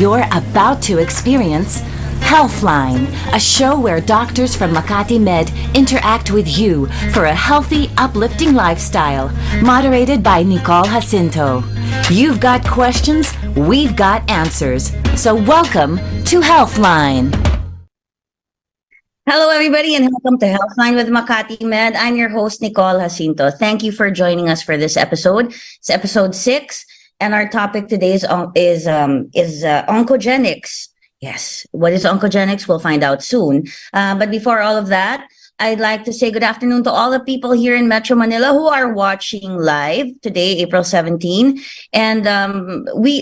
You're about to experience Healthline, a show where doctors from Makati Med interact with you for a healthy, uplifting lifestyle. Moderated by Nicole Jacinto. You've got questions, we've got answers. So welcome to Healthline. Hello, everybody, and welcome to Healthline with Makati Med. I'm your host, Nicole Jacinto. Thank you for joining us for this episode. It's episode 6, and our topic today is oncogenics. Yes, what is oncogenics? We'll find out soon. But before all of that, I'd like to say good afternoon to all the people here in Metro Manila who are watching live today, April 17. And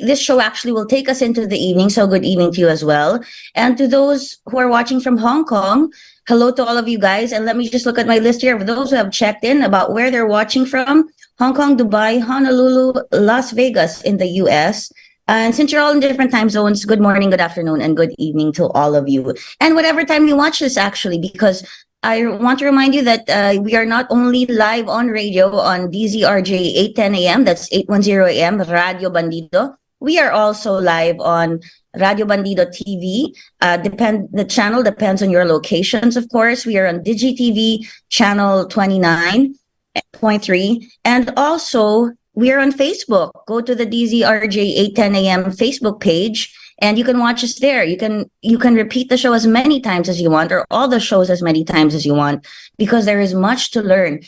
this show actually will take us into the evening, so good evening to you as well. And to those who are watching from Hong Kong, hello to all of you guys. And let me just look at my list here of those who have checked in about where they're watching from. Hong Kong, Dubai, Honolulu, Las Vegas in the US. And since you're all in different time zones, good morning, good afternoon, and good evening to all of you. And whatever time you watch this, actually, because I want to remind you that we are not only live on radio on 𝗛𝗲𝗁𝗁 8:10 a.m., that's 8:10 a.m., Radio Bandido. We are also live on Radio Bandido TV. The channel depends on your locations, of course. We are on DigiTV channel 29.3. And also, we are on Facebook. Go to the 𝗛𝗲𝗁𝗁 8:10 a.m. Facebook page, and you can watch us there. You can repeat the show as many times as you want, or all the shows as many times as you want, because there is much to learn.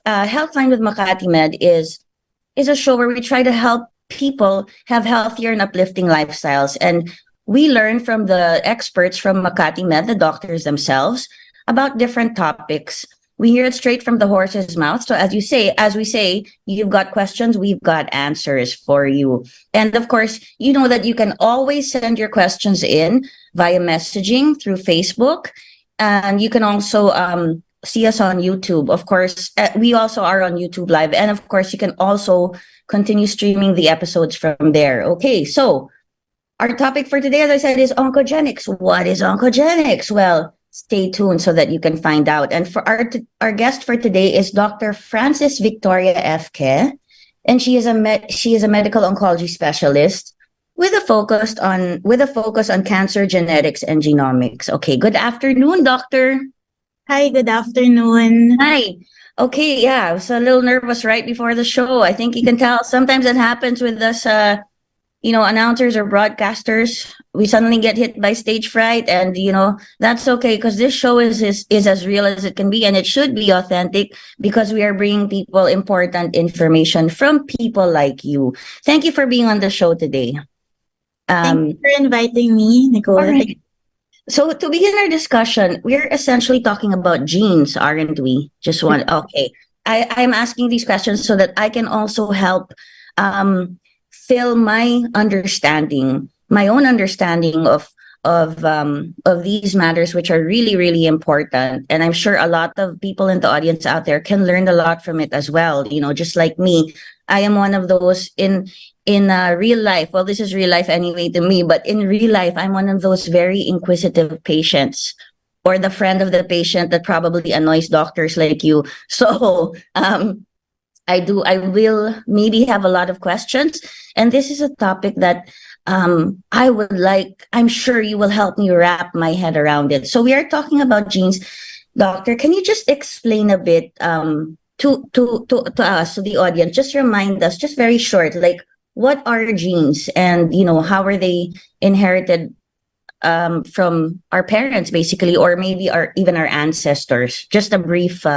Healthline with Makati Med is a show where we try to help people have healthier and uplifting lifestyles, and we learn from the experts from Makati Med, the doctors themselves, about different topics. We hear it straight from the horse's mouth. So as we say, you've got questions, we've got answers for you. And of course, you know that you can always send your questions in via messaging through Facebook. And you can also see us on YouTube. Of course, we also are on YouTube Live. And of course, you can also continue streaming the episodes from there. Okay, so our topic for today, as I said, is oncogenics. What is oncogenics? Well, stay tuned so that you can find out. And for our guest for today is Dr. Frances Victoria F. Kezh, and she is a medical oncology specialist with a focus on cancer genetics and genomics. Okay, good afternoon, doctor. Hi, good afternoon. Hi. Okay, yeah, I was a little nervous right before the show. I think you can tell sometimes it happens with us announcers or broadcasters. We suddenly get hit by stage fright, and that's okay, because this show is as real as it can be, and it should be authentic, because we are bringing people important information from people like you. Thank you for being on the show today. Thank you for inviting me, Nicole. Right. So to begin our discussion, we're essentially talking about genes, aren't we? Okay. I'm asking these questions so that I can also help fill my own understanding of these matters, which are really, really important. And I'm sure a lot of people in the audience out there can learn a lot from it as well. Just like me, I am one of those in real life. Well, this is real life anyway to me, but in real life, I'm one of those very inquisitive patients, or the friend of the patient that probably annoys doctors like you. So, I will maybe have a lot of questions. And this is a topic that I'm sure you will help me wrap my head around it. So we are talking about genes. Doctor, can you just explain a bit to us, to the audience, just remind us, just very short, like, what are genes, and how are they inherited from our parents, basically, or maybe even our ancestors? Just a brief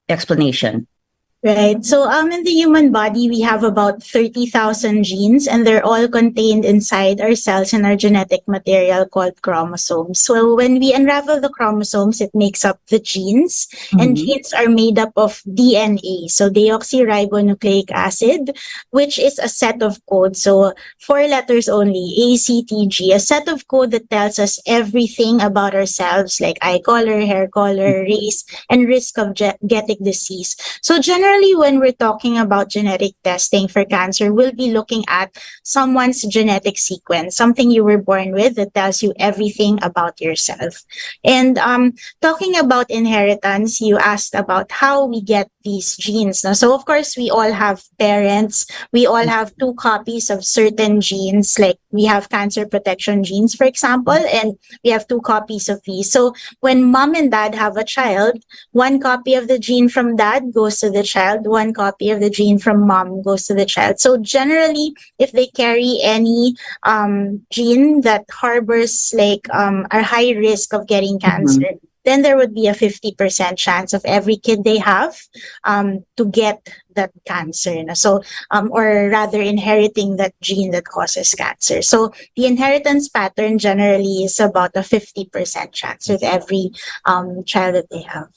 explanation. Right. So in the human body, we have about 30,000 genes, and they're all contained inside our cells in our genetic material called chromosomes. So when we unravel the chromosomes, it makes up the genes, and genes are made up of DNA, so deoxyribonucleic acid, which is a set of codes. So 4 letters only, ACTG, a set of code that tells us everything about ourselves, like eye color, hair color, race, and risk of getting disease. So generally, when we're talking about genetic testing for cancer, we'll be looking at someone's genetic sequence, something you were born with that tells you everything about yourself. And talking about inheritance, you asked about how we get these genes. Now, so of course, we all have parents. We all have two copies of certain genes. Like we have cancer protection genes, for example, and we have two copies of these. So when mom and dad have a child, one copy of the gene from dad goes to the child, one copy of the gene from mom goes to the child. So generally, if they carry any gene that harbors like a high risk of getting cancer, then there would be a 50% chance of every kid they have to get that cancer. So, or rather inheriting that gene that causes cancer. So the inheritance pattern generally is about a 50% chance with every child that they have.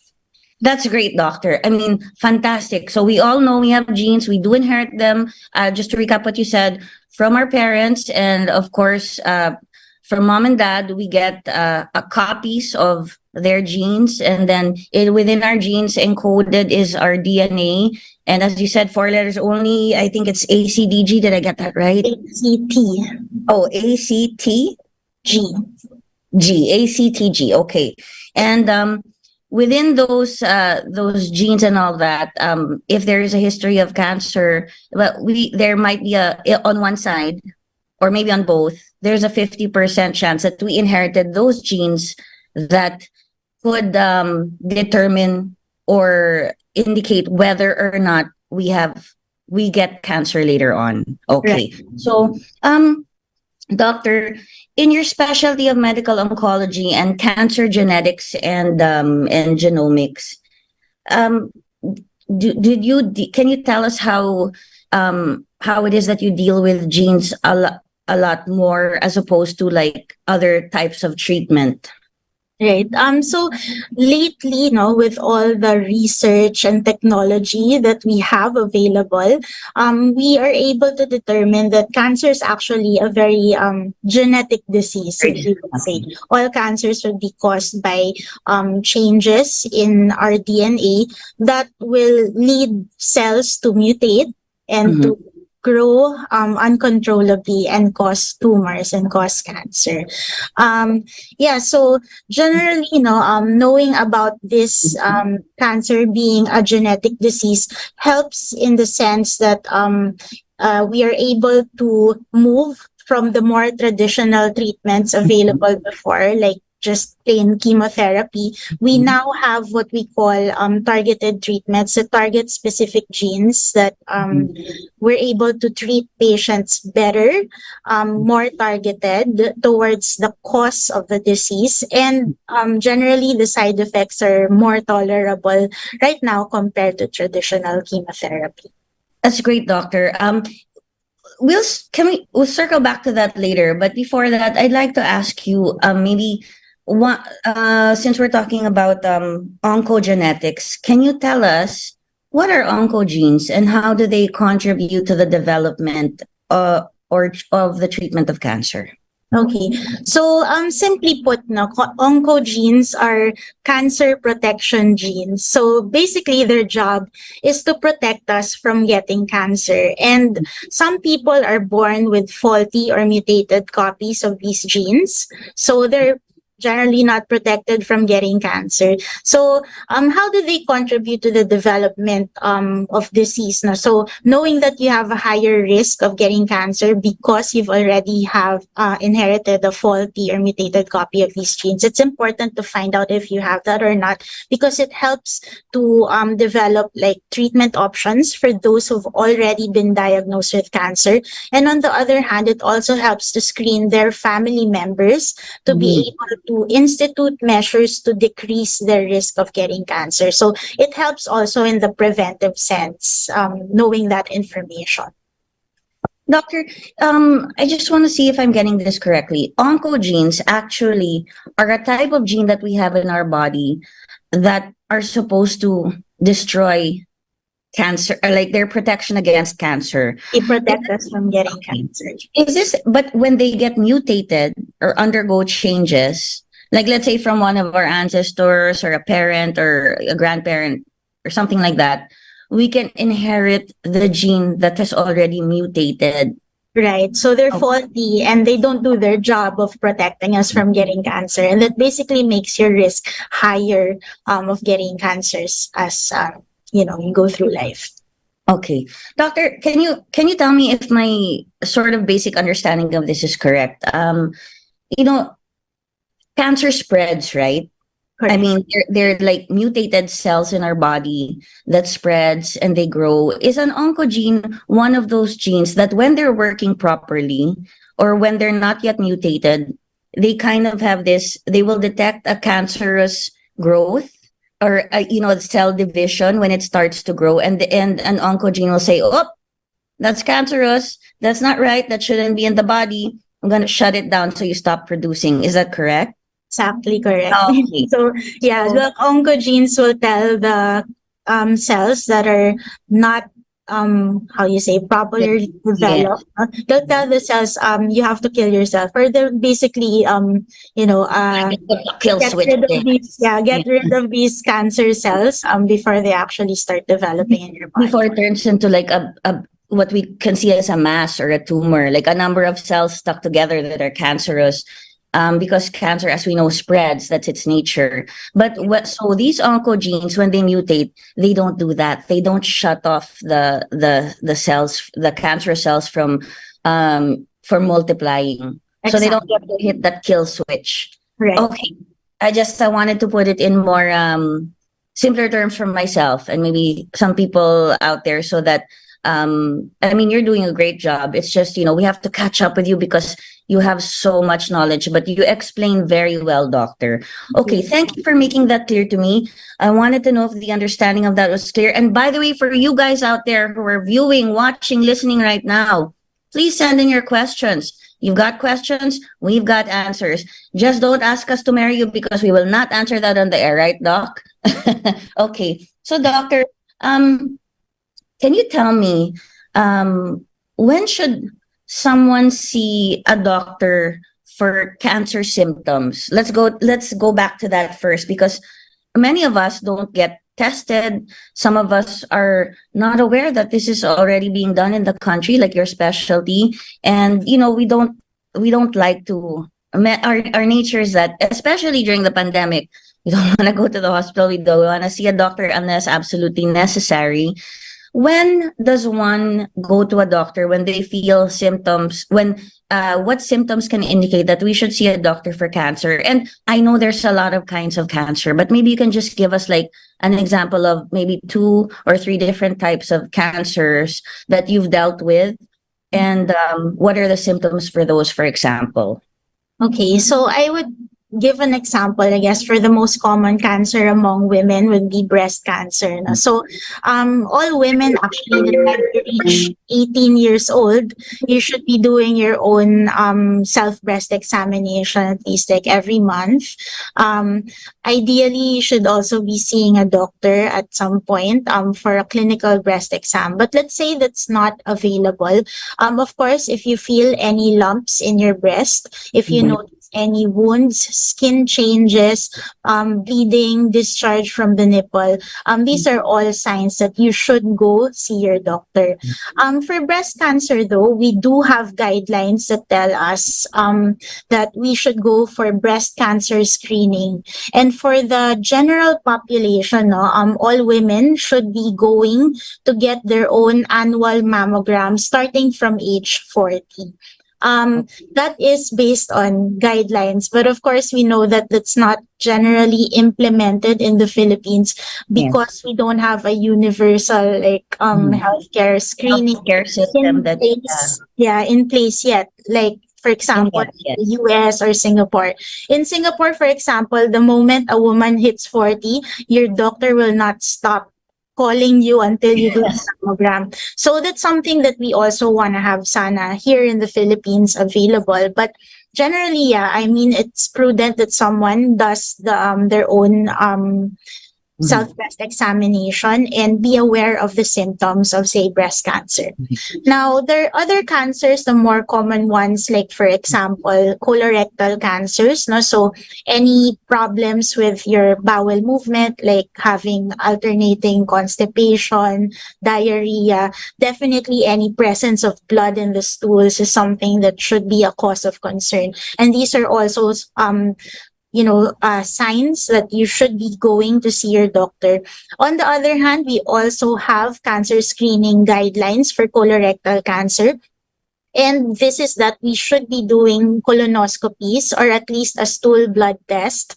That's great, doctor. I mean, fantastic. So we all know we have genes. We do inherit them. Just to recap what you said, from our parents, and of course, from mom and dad, we get copies of their genes, and then within our genes encoded is our DNA. And as you said, 4 letters only. I think it's ACDG. Did I get that right? ACT. Oh, ACTG. ACTG. Okay. And within those genes and all that, if there is a history of cancer, well, there might be on one side, or maybe on both, there's a 50% chance that we inherited those genes that could determine or indicate whether or not we get cancer later on. Okay. Right. So, doctor, in your specialty of medical oncology and cancer genetics and genomics, can you tell us how it is that you deal with genes a lot more as opposed to like other types of treatment? Right. So lately, with all the research and technology that we have available, we are able to determine that cancer is actually a very genetic disease, if you would say. All cancers would be caused by changes in our DNA that will lead cells to mutate and to grow uncontrollably and cause tumors and cause cancer. So generally, knowing about this cancer being a genetic disease helps in the sense that we are able to move from the more traditional treatments available before, like just plain chemotherapy. We now have what we call targeted treatments that target specific genes that we're able to treat patients better, more targeted towards the cause of the disease. And generally, the side effects are more tolerable right now compared to traditional chemotherapy. That's great, doctor. We'll circle back to that later. But before that, I'd like to ask you since we're talking about oncogenetics, can you tell us what are oncogenes and how do they contribute to the development of the treatment of cancer? Okay, so simply put, oncogenes are cancer protection genes. So basically, their job is to protect us from getting cancer. And some people are born with faulty or mutated copies of these genes. So they're generally not protected from getting cancer. So how do they contribute to the development of disease? So knowing that you have a higher risk of getting cancer because you've already have inherited a faulty or mutated copy of these genes, it's important to find out if you have that or not, because it helps to develop like treatment options for those who've already been diagnosed with cancer. And on the other hand, it also helps to screen their family members to be able to institute measures to decrease their risk of getting cancer. So it helps also in the preventive sense, knowing that information. Doctor, I just want to see if I'm getting this correctly. Oncogenes actually are a type of gene that we have in our body that are supposed to destroy cancer, or like their protection against cancer. They protect us from getting cancer. But when they get mutated or undergo changes, like let's say from one of our ancestors or a parent or a grandparent or something like that, we can inherit the gene that has already mutated. Right. So they're faulty and they don't do their job of protecting us from getting cancer. And that basically makes your risk higher of getting cancers as you go through life. Okay. Doctor, can you tell me if my sort of basic understanding of this is correct? You know, cancer spreads, right? I Correct. mean, they're like mutated cells in our body that spreads and they grow. Is an oncogene one of those genes that when they're working properly or when they're not yet mutated, they kind of have this, they will detect a cancerous growth or, cell division when it starts to grow. And an oncogene will say, oh, that's cancerous. That's not right. That shouldn't be in the body. I'm going to shut it down so you stop producing. Is that correct? Exactly correct. Okay. So yeah, So- the oncogenes will tell the cells that are not how you say properly developed. They'll tell the cells you have to kill yourself, or they're basically Kill get switch rid of thing. these get rid of these cancer cells before they actually start developing in your body. Before it turns into like a what we can see as a mass or a tumor, like a number of cells stuck together that are cancerous. Because cancer, as we know, spreads. That's its nature. But so these oncogenes, when they mutate, they don't do that. They don't shut off the cells, the cancerous cells from multiplying. So they don't Exactly. get to hit that kill switch. Right. Okay. I wanted to put it in more simpler terms for myself and maybe some people out there so that I mean, you're doing a great job. It's just, we have to catch up with you because you have so much knowledge, but you explain very well, doctor. Okay, thank you for making that clear to me. I wanted to know if the understanding of that was clear. And by the way, for you guys out there who are viewing, watching, listening right now, please send in your questions. You've got questions, we've got answers. Just don't ask us to marry you because we will not answer that on the air, right, Doc? Okay, so doctor, can you tell me when should someone see a doctor for cancer symptoms? Let's go back to that first because many of us don't get tested. Some of us are not aware that this is already being done in the country, like your specialty. And we don't like to. Our nature is that, especially during the pandemic, we don't want to go to the hospital. We don't want to see a doctor unless absolutely necessary. When does one go to a doctor when they feel symptoms? What symptoms can indicate that we should see a doctor for cancer? And I know there's a lot of kinds of cancer, but maybe you can just give us like an example of maybe 2 or 3 different types of cancers that you've dealt with, and what are the symptoms for those, for example? Okay, so I would give an example, I guess, for the most common cancer among women would be breast cancer. No? So all women actually that have reached 18 years old, you should be doing your own self-breast examination at least like every month. Ideally, you should also be seeing a doctor at some point for a clinical breast exam. But let's say that's not available. Of course, if you feel any lumps in your breast, if you notice any wounds, skin changes, bleeding, discharge from the nipple, these are all signs that you should go see your doctor. For breast cancer, though, we do have guidelines that tell us that we should go for breast cancer screening. And for the general population, all women should be going to get their own annual mammogram starting from age 40. That is based on guidelines, but of course we know that that's not generally implemented in the Philippines because we don't have a universal healthcare screening system in place yet. Like for example, the US or Singapore. In Singapore, for example, the moment a woman hits 40, your doctor will not stop calling you until you do the mammogram. So that's something that we also want to have sana here in the Philippines available. But generally, I mean, it's prudent that someone does their own self-breast examination and be aware of the symptoms of, say, breast cancer. Now, there are other cancers, the more common ones, like, for example, colorectal cancers. No? So, any problems with your bowel movement, like having alternating constipation, diarrhea, definitely any presence of blood in the stools is something that should be a cause of concern. And these are also signs that you should be going to see your doctor. On the other hand, we also have cancer screening guidelines for colorectal cancer. And this is that we should be doing colonoscopies or at least a stool blood test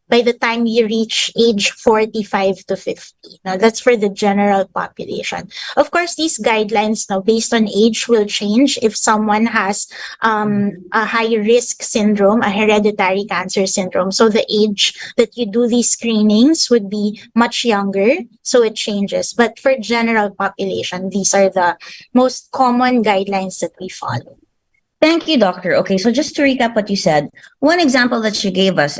by the time you reach age 45 to 50. Now, that's for the general population. Of course, these guidelines now based on age will change if someone has a high risk syndrome, a hereditary cancer syndrome. So the age that you do these screenings would be much younger. So it changes. But for general population, these are the most common guidelines that we follow. Thank you, doctor. Okay, so just to recap what you said, one example that you gave us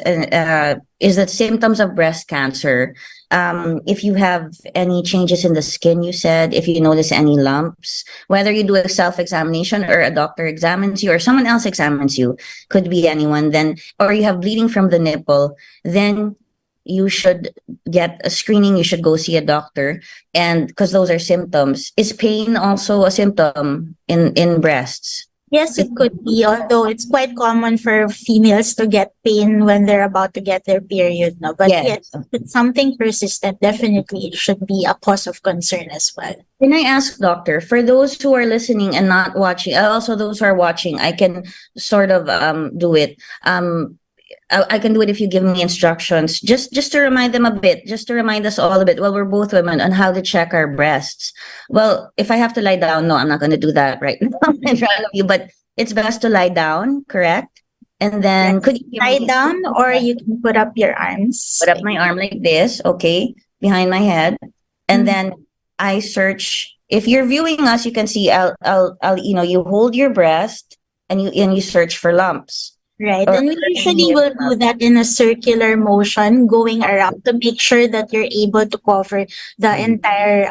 is that symptoms of breast cancer. If you have any changes in the skin, you said, if you notice any lumps, whether you do a self-examination or a doctor examines you or someone else examines you, could be anyone, then, or you have bleeding from the nipple, then you should get a screening, you should go see a doctor, and because those are symptoms. Is pain also a symptom in breasts? Yes, it could be, although it's quite common for females to get pain when they're about to get their period. No? But yes, if it's something persistent, definitely it should be a cause of concern as well. Can I ask, doctor, for those who are listening and not watching, also those who are watching, I can sort of do it. I can do it if you give me instructions, just to remind them a bit, just to remind us all a bit. Well, we're both women, on how to check our breasts. Well, if I have to lie down, no, I'm not going to do that right now in front of you, but it's best to lie down, correct? And then could you lie down, or you can put up your arms? Put up my arm like this, okay, behind my head, and then I search. If you're viewing us, you can see. I'll you hold your breast and you search for lumps. Right. And we usually will do that in a circular motion, going around to make sure that you're able to cover the entire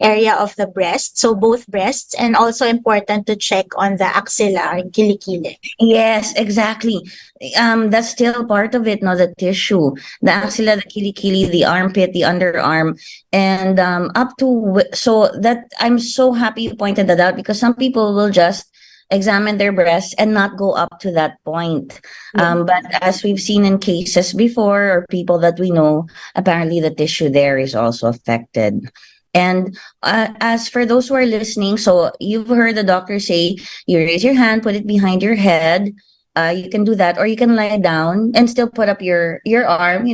area of the breast. So both breasts, and also important to check on the axilla and kilikili. Yes, exactly. That's still part of it, no? The tissue, the axilla, the kilikili, the armpit, the underarm, and up to, so that I'm so happy you pointed that out, because some people will just examine their breasts and not go up to that point. But as we've seen in cases before, or people that we know, apparently the tissue there is also affected. And as for those who are listening, so you've heard the doctor say, you raise your hand, put it behind your head. You can do that, or you can lie down and still put up your arm,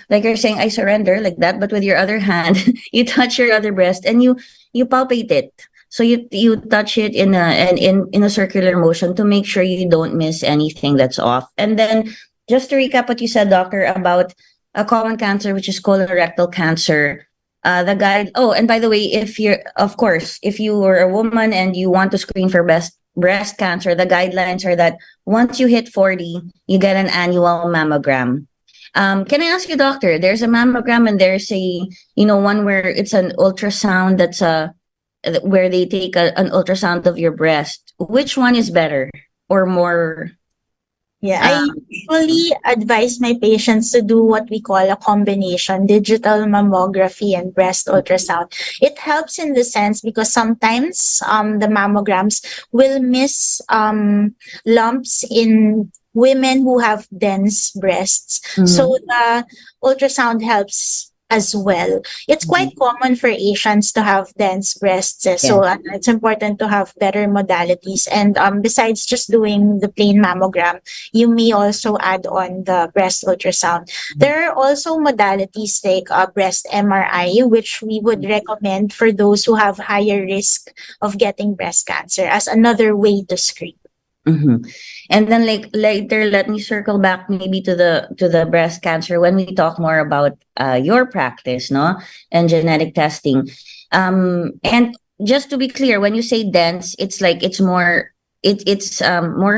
like you're saying, I surrender, like that. But with your other hand, you touch your other breast and you palpate it. So you touch it in a circular motion to make sure you don't miss anything that's off. And then just to recap what you said, doctor, about a common cancer, which is colorectal cancer. And by the way, if you were a woman and you want to screen for breast cancer, the guidelines are that once you hit 40, you get an annual mammogram. Can I ask you, doctor, there's a mammogram and there's one where it's an ultrasound where they take an ultrasound of your breast. Which one is better or more? Yeah, I usually advise my patients to do what we call a combination, digital mammography and breast ultrasound. It helps in the sense because sometimes the mammograms will miss lumps in women who have dense breasts. So the ultrasound helps as well. It's quite common for Asians to have dense breasts. So it's important to have better modalities. And besides just doing the plain mammogram, you may also add on the breast ultrasound. There are also modalities like breast MRI, which we would recommend for those who have higher risk of getting breast cancer as another way to screen. And then later, let me circle back maybe to the breast cancer when we talk more about your practice, and genetic testing. And just to be clear, when you say dense, it's like it's more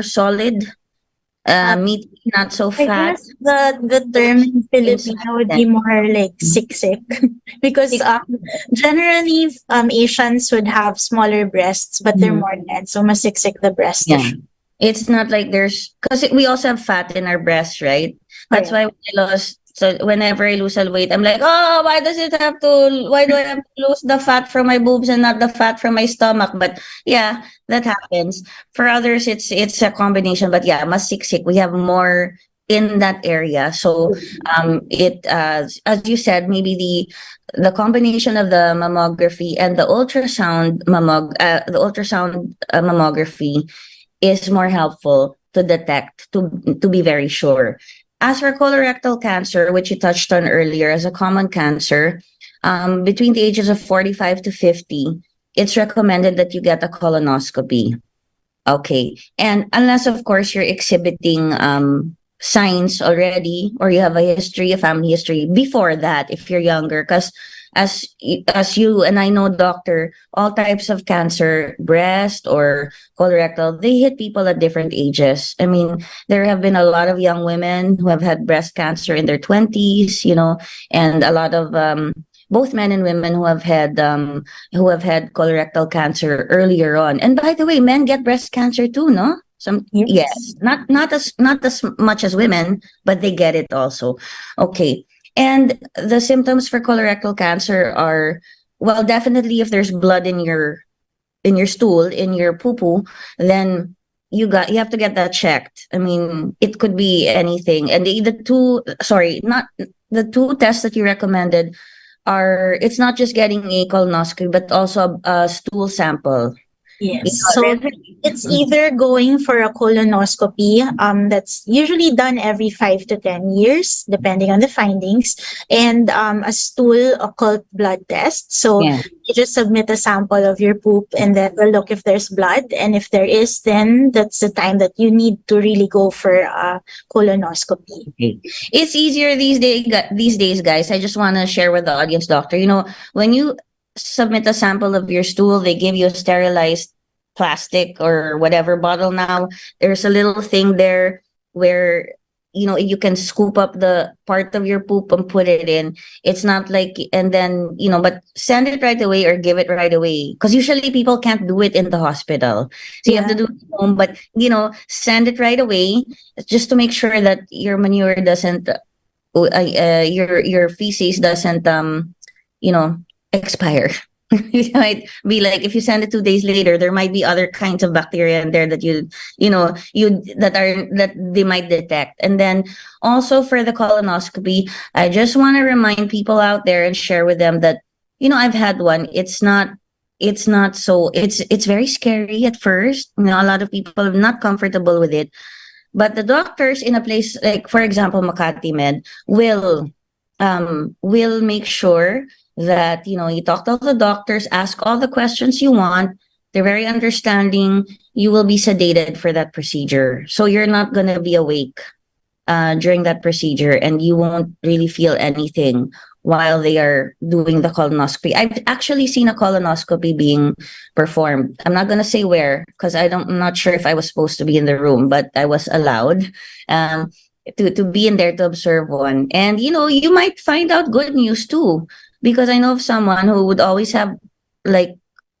solid, meat, not so fat. I guess the term in Filipino would be more like siksik because generally Asians would have smaller breasts, but they're more dense, so masiksik the breast tissue. It's not like because we also have fat in our breasts, right? That's why whenever I lose a weight, I'm like, oh, why do I have to lose the fat from my boobs and not the fat from my stomach? But yeah, that happens. For others, it's a combination. But yeah, mas siksik. We have more in that area. So as you said, maybe the combination of the mammography and the ultrasound mammography is more helpful to detect, to be very sure. As for colorectal cancer, which you touched on earlier as a common cancer, between the ages of 45 to 50, it's recommended that you get a colonoscopy. Okay. And unless, of course, you're exhibiting signs already, or you have a history, a family history before that, if you're younger, because as you and I know, doctor, all types of cancer, breast or colorectal, they hit people at different ages. I mean, there have been a lot of young women who have had breast cancer in their 20s, and a lot of both men and women who have had colorectal cancer earlier on. And by the way, men get breast cancer too, no? Yes, not as much as women, but they get it also. Okay. And the symptoms for colorectal cancer are, well, definitely if there's blood in your stool, in your poo-poo, then you have to get that checked. I mean, it could be anything. And the two tests that you recommended are, it's not just getting a colonoscopy, but also a stool sample. Yes. So it's either going for a colonoscopy, that's usually done every 5 to 10 years, depending on the findings, and a stool occult blood test. So you just submit a sample of your poop, and then we'll look if there's blood. And if there is, then that's the time that you need to really go for a colonoscopy. Okay. It's easier these days, guys. I just want to share with the audience, doctor, when you submit a sample of your stool, they give you a sterilized plastic or whatever bottle. Now there's a little thing there where you can scoop up the part of your poop and put it in. It's not like, and then but send it right away or give it right away, because usually people can't do it in the hospital, so you have to do it at home. But send it right away, just to make sure that your manure doesn't your feces doesn't expire. It might be like, if you send it 2 days later, there might be other kinds of bacteria in there that that they might detect. And then also for the colonoscopy, I just want to remind people out there and share with them that I've had one. It's very scary at first. A lot of people are not comfortable with it, but the doctors in a place like, for example, Makati Med will make sure that you talk to the doctors, ask all the questions you want. They're very understanding. You will be sedated for that procedure, so you're not going to be awake during that procedure, and you won't really feel anything while they are doing the colonoscopy. I've actually seen a colonoscopy being performed. I'm not going to say where, because I'm not sure if I was supposed to be in the room, but I was allowed to be in there to observe one. And you might find out good news too, because I know of someone who would always have like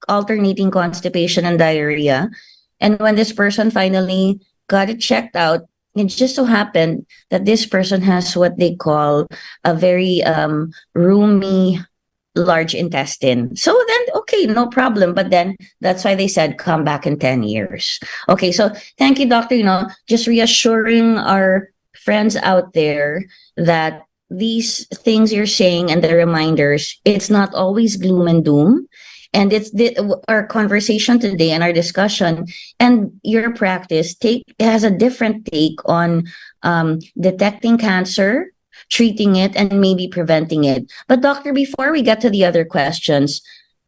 alternating constipation and diarrhea. And when this person finally got it checked out, it just so happened that this person has what they call a very roomy large intestine. So then, okay, no problem. But then that's why they said, come back in 10 years. Okay, so thank you, doctor. Just reassuring our friends out there that these things you're saying and the reminders, it's not always gloom and doom. And it's our conversation today and our discussion and your practice has a different take on detecting cancer, treating it, and maybe preventing it. But doctor, before we get to the other questions,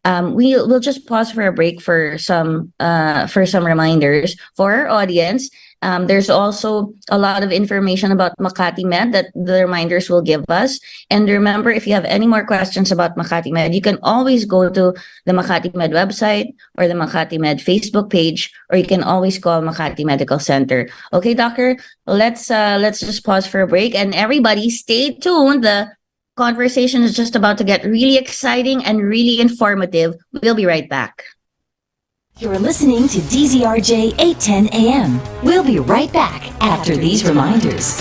we'll just pause for a break for some reminders for our audience. There's also a lot of information about Makati Med that the reminders will give us. And remember, if you have any more questions about Makati Med, you can always go to the Makati Med website or the Makati Med Facebook page, or you can always call Makati Medical Center. Okay, doctor, let's just pause for a break, and everybody stay tuned. The conversation is just about to get really exciting and really informative. We'll be right back. You're listening to DZRJ 810 AM. We'll be right back after these reminders.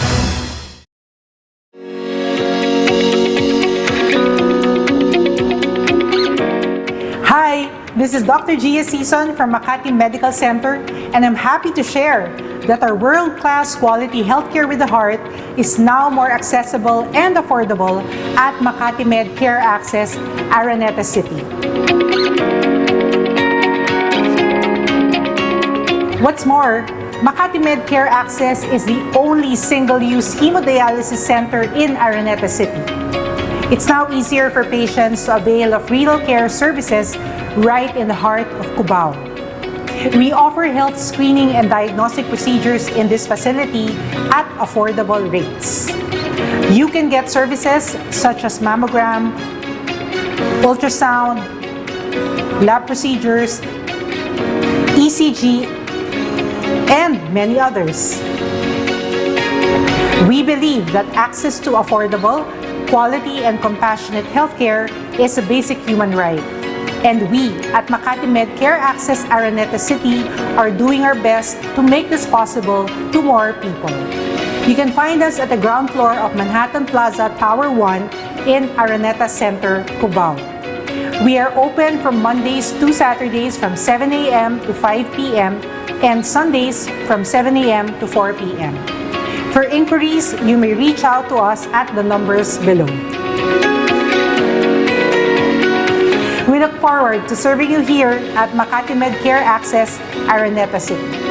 Hi, This is Dr. 𝗛𝗶𝘁𝗵 from Makati Medical Center, and I'm happy to share that our world-class quality healthcare with the heart is now more accessible and affordable at Makati Med Care Access, Araneta City. What's more, Makati Med Care Access is the only single-use hemodialysis center in Araneta City. It's now easier for patients to avail of renal care services right in the heart of Cubao. We offer health screening and diagnostic procedures in this facility at affordable rates. You can get services such as mammogram, ultrasound, lab procedures, ECG, and many others. We believe that access to affordable, quality, and compassionate healthcare is a basic human right. And we at Makati Med Care Access Araneta City are doing our best to make this possible to more people. You can find us at the ground floor of Manhattan Plaza Tower 1 in Araneta Center, Cubao. We are open from Mondays to Saturdays from 7 a.m. to 5 p.m. and Sundays from 7 a.m. to 4 p.m. For inquiries, you may reach out to us at the numbers below. We look forward to serving you here at Makati Med Care Access, Araneta City.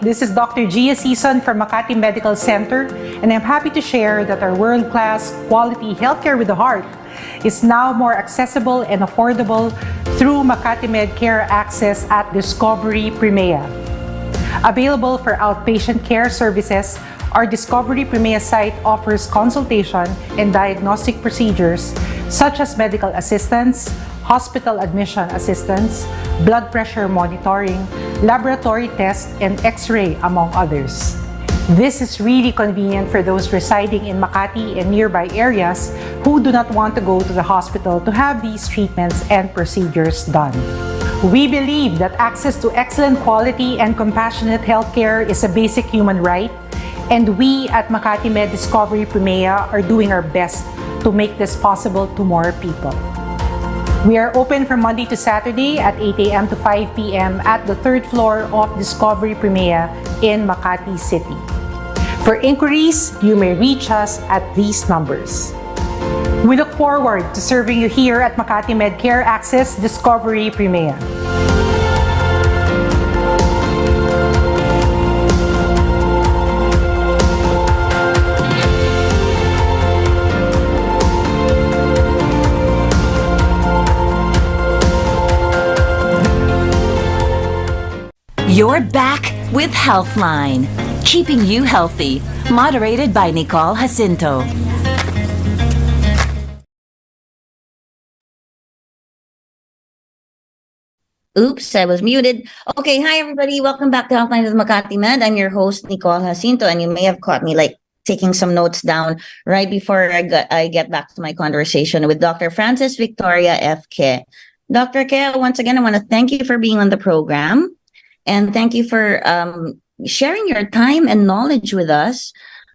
This is Dr. 𝗛𝗶𝘁𝗵 from Makati Medical Center, and I'm happy to share that our world-class quality healthcare with the heart is now more accessible and affordable through Makati Med Care Access at 𝗂𝗶𝘁𝗵𝗹. Available for outpatient care services, our 𝗂𝗂𝗶𝘁𝗵𝗹 site offers consultation and diagnostic procedures such as medical assistance, hospital admission assistance, blood pressure monitoring, laboratory tests, and X-ray, among others. This is really convenient for those residing in Makati and nearby areas who do not want to go to the hospital to have these treatments and procedures done. We believe that access to excellent quality and compassionate healthcare is a basic human right, and we at Makati Med 𝗂𝗂𝗶𝗵𝗹 are doing our best to make this possible to more people. We are open from Monday to Saturday at 8 a.m. to 5 p.m. at the third floor of 𝗂𝗂𝗶𝗵𝗹 in Makati City. For inquiries, you may reach us at these numbers. We look forward to serving you here at Makati Med Care Access 𝗂𝗂𝗶𝗵𝗹. You're back with Healthline, keeping you healthy. Moderated by Nicole Jacinto. Oops, I was muted. Okay, hi everybody. Welcome back to Healthline with Makati Med. I'm your host, Nicole Jacinto, and you may have caught me taking some notes down right before I get back to my conversation with Dr. Frances Victoria F. 𝗂. Dr. 𝗂, once again, I want to thank you for being on the program. And thank you for sharing your time and knowledge with us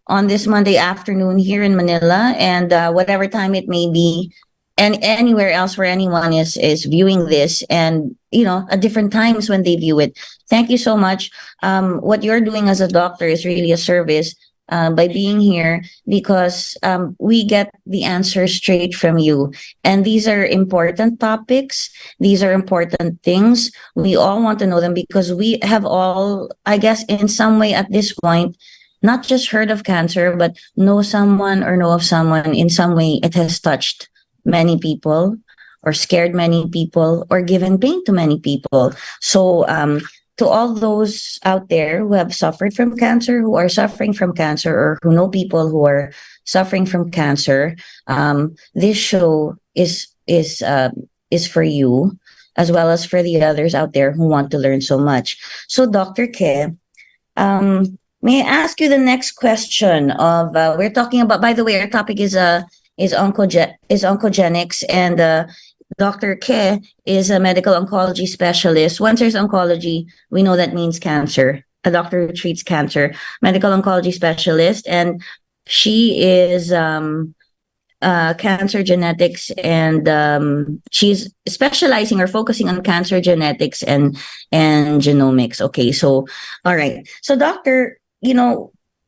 on this Monday afternoon here in Manila, and whatever time it may be, and anywhere else where anyone is viewing this, and at different times when they view it. Thank you so much. What you're doing as a doctor is really a service by being here, because we get the answers straight from you. And these are important topics. These are important things. We all want to know them because we have all, I guess, in some way at this point, not just heard of cancer, but know someone or know of someone in some way it has touched many people or scared many people or given pain to many people. So to all those out there who have suffered from cancer, who are suffering from cancer, or who know people who are suffering from cancer, this show is for you, as well as for the others out there who want to learn so much. So Dr. 𝗂, May I ask you the next question of we're talking about, by the way, our topic is oncogenics, and Dr. Ke is a medical oncology specialist. Once there's oncology, we know that means cancer. A doctor who treats cancer, medical oncology specialist, and she is cancer genetics, and she's specializing or focusing on cancer genetics and genomics. Okay, so all right. So doctor,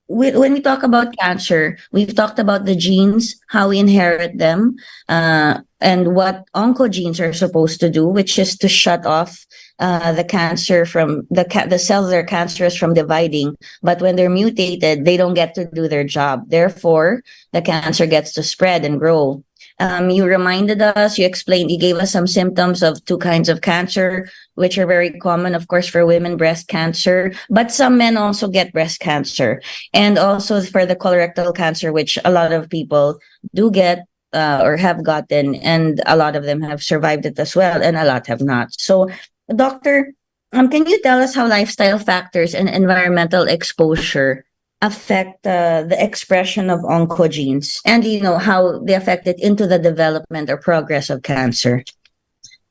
when we talk about cancer, we've talked about the genes, how we inherit them, and what oncogenes are supposed to do, which is to shut off the cancer from the cells that are cancerous from dividing. But when they're mutated, they don't get to do their job. Therefore, the cancer gets to spread and grow. You reminded us, you explained, you gave us some symptoms of two kinds of cancer, which are very common, of course, for women, breast cancer, but some men also get breast cancer. And also for the colorectal cancer, which a lot of people do get or have gotten, and a lot of them have survived it as well, and a lot have not. So, doctor, can you tell us how lifestyle factors and environmental exposure affect the expression of oncogenes, and how they affect it into the development or progress of cancer?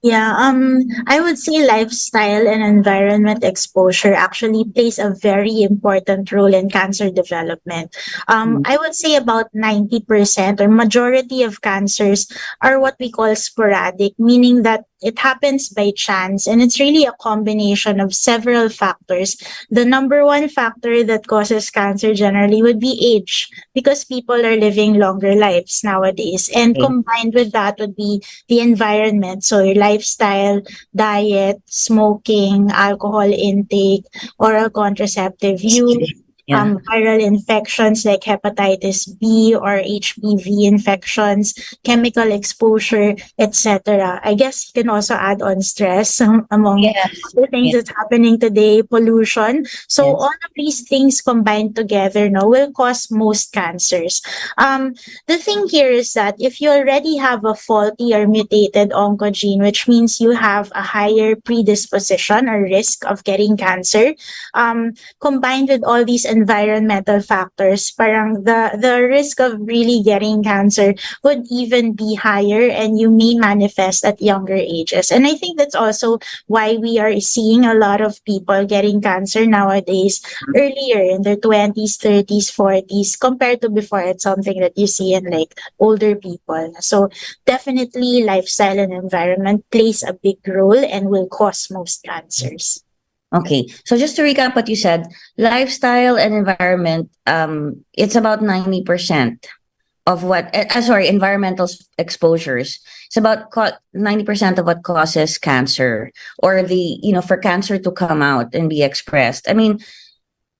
Yeah, I would say lifestyle and environment exposure actually plays a very important role in cancer development. I would say about 90% or majority of cancers are what we call sporadic, meaning that it happens by chance, and it's really a combination of several factors. The number one factor that causes cancer generally would be age, because people are living longer lives nowadays. And Okay. combined with that would be the environment. So your lifestyle, diet, smoking, alcohol intake, oral contraceptive use, Yeah. viral infections like hepatitis B or HPV infections, chemical exposure, etc. I guess you can also add on stress among Yes. the things Yes. that's happening today, pollution. So Yes. all of these things combined together now will cause most cancers. The thing here is that if you already have a faulty or mutated oncogene, which means you have a higher predisposition or risk of getting cancer, combined with all these environmental factors, parang the risk of really getting cancer would even be higher, and you may manifest at younger ages. And I think that's also why we are seeing a lot of people getting cancer nowadays earlier in their 20s, 30s, 40s, compared to before. It's something that you see in like older people. So definitely lifestyle and environment plays a big role and will cause most cancers. Okay, so just to recap what you said, lifestyle and environment, it's about 90% of what, environmental exposures. It's about 90% of what causes cancer, or for cancer to come out and be expressed. I mean,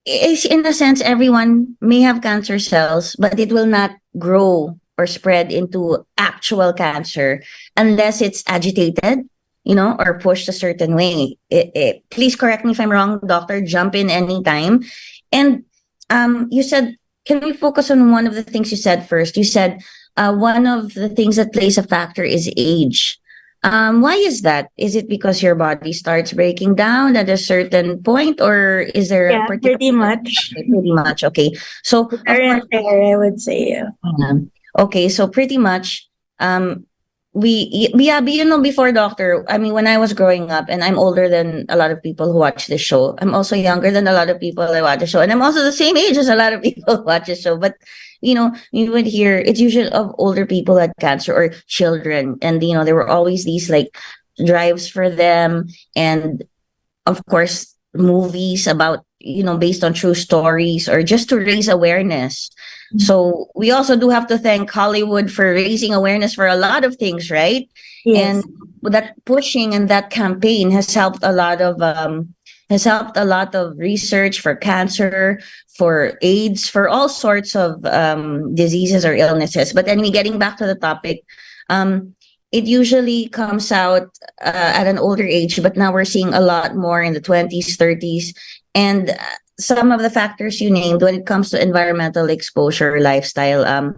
it's, in a sense, everyone may have cancer cells, but it will not grow or spread into actual cancer unless it's agitated, or pushed a certain way. Please correct me if I'm wrong, doctor, jump in anytime. And you said, can we focus on one of the things you said first? You said one of the things that plays a factor is age. Why is that? Is it because your body starts breaking down at a certain point, or is there a Yeah, particular... pretty much. Pretty much, okay. So, of Current course, pair, I would say. okay, so pretty much, but before, doctor, I mean, when I was growing up, and I'm older than a lot of people who watch this show, I'm also younger than a lot of people who watch the show, and I'm also the same age as a lot of people who watch the show. But you would hear it's usually of older people that cancer, or children, and there were always these like drives for them, and of course movies about based on true stories, or just to raise awareness. So we also do have to thank Hollywood for raising awareness for a lot of things, right? Yes. And that pushing and that campaign has helped a lot of research for cancer, for AIDS, for all sorts of diseases or illnesses. But anyway, getting back to the topic, it usually comes out at an older age, but now we're seeing a lot more in the 20s, 30s, and some of the factors you named when it comes to environmental exposure, lifestyle,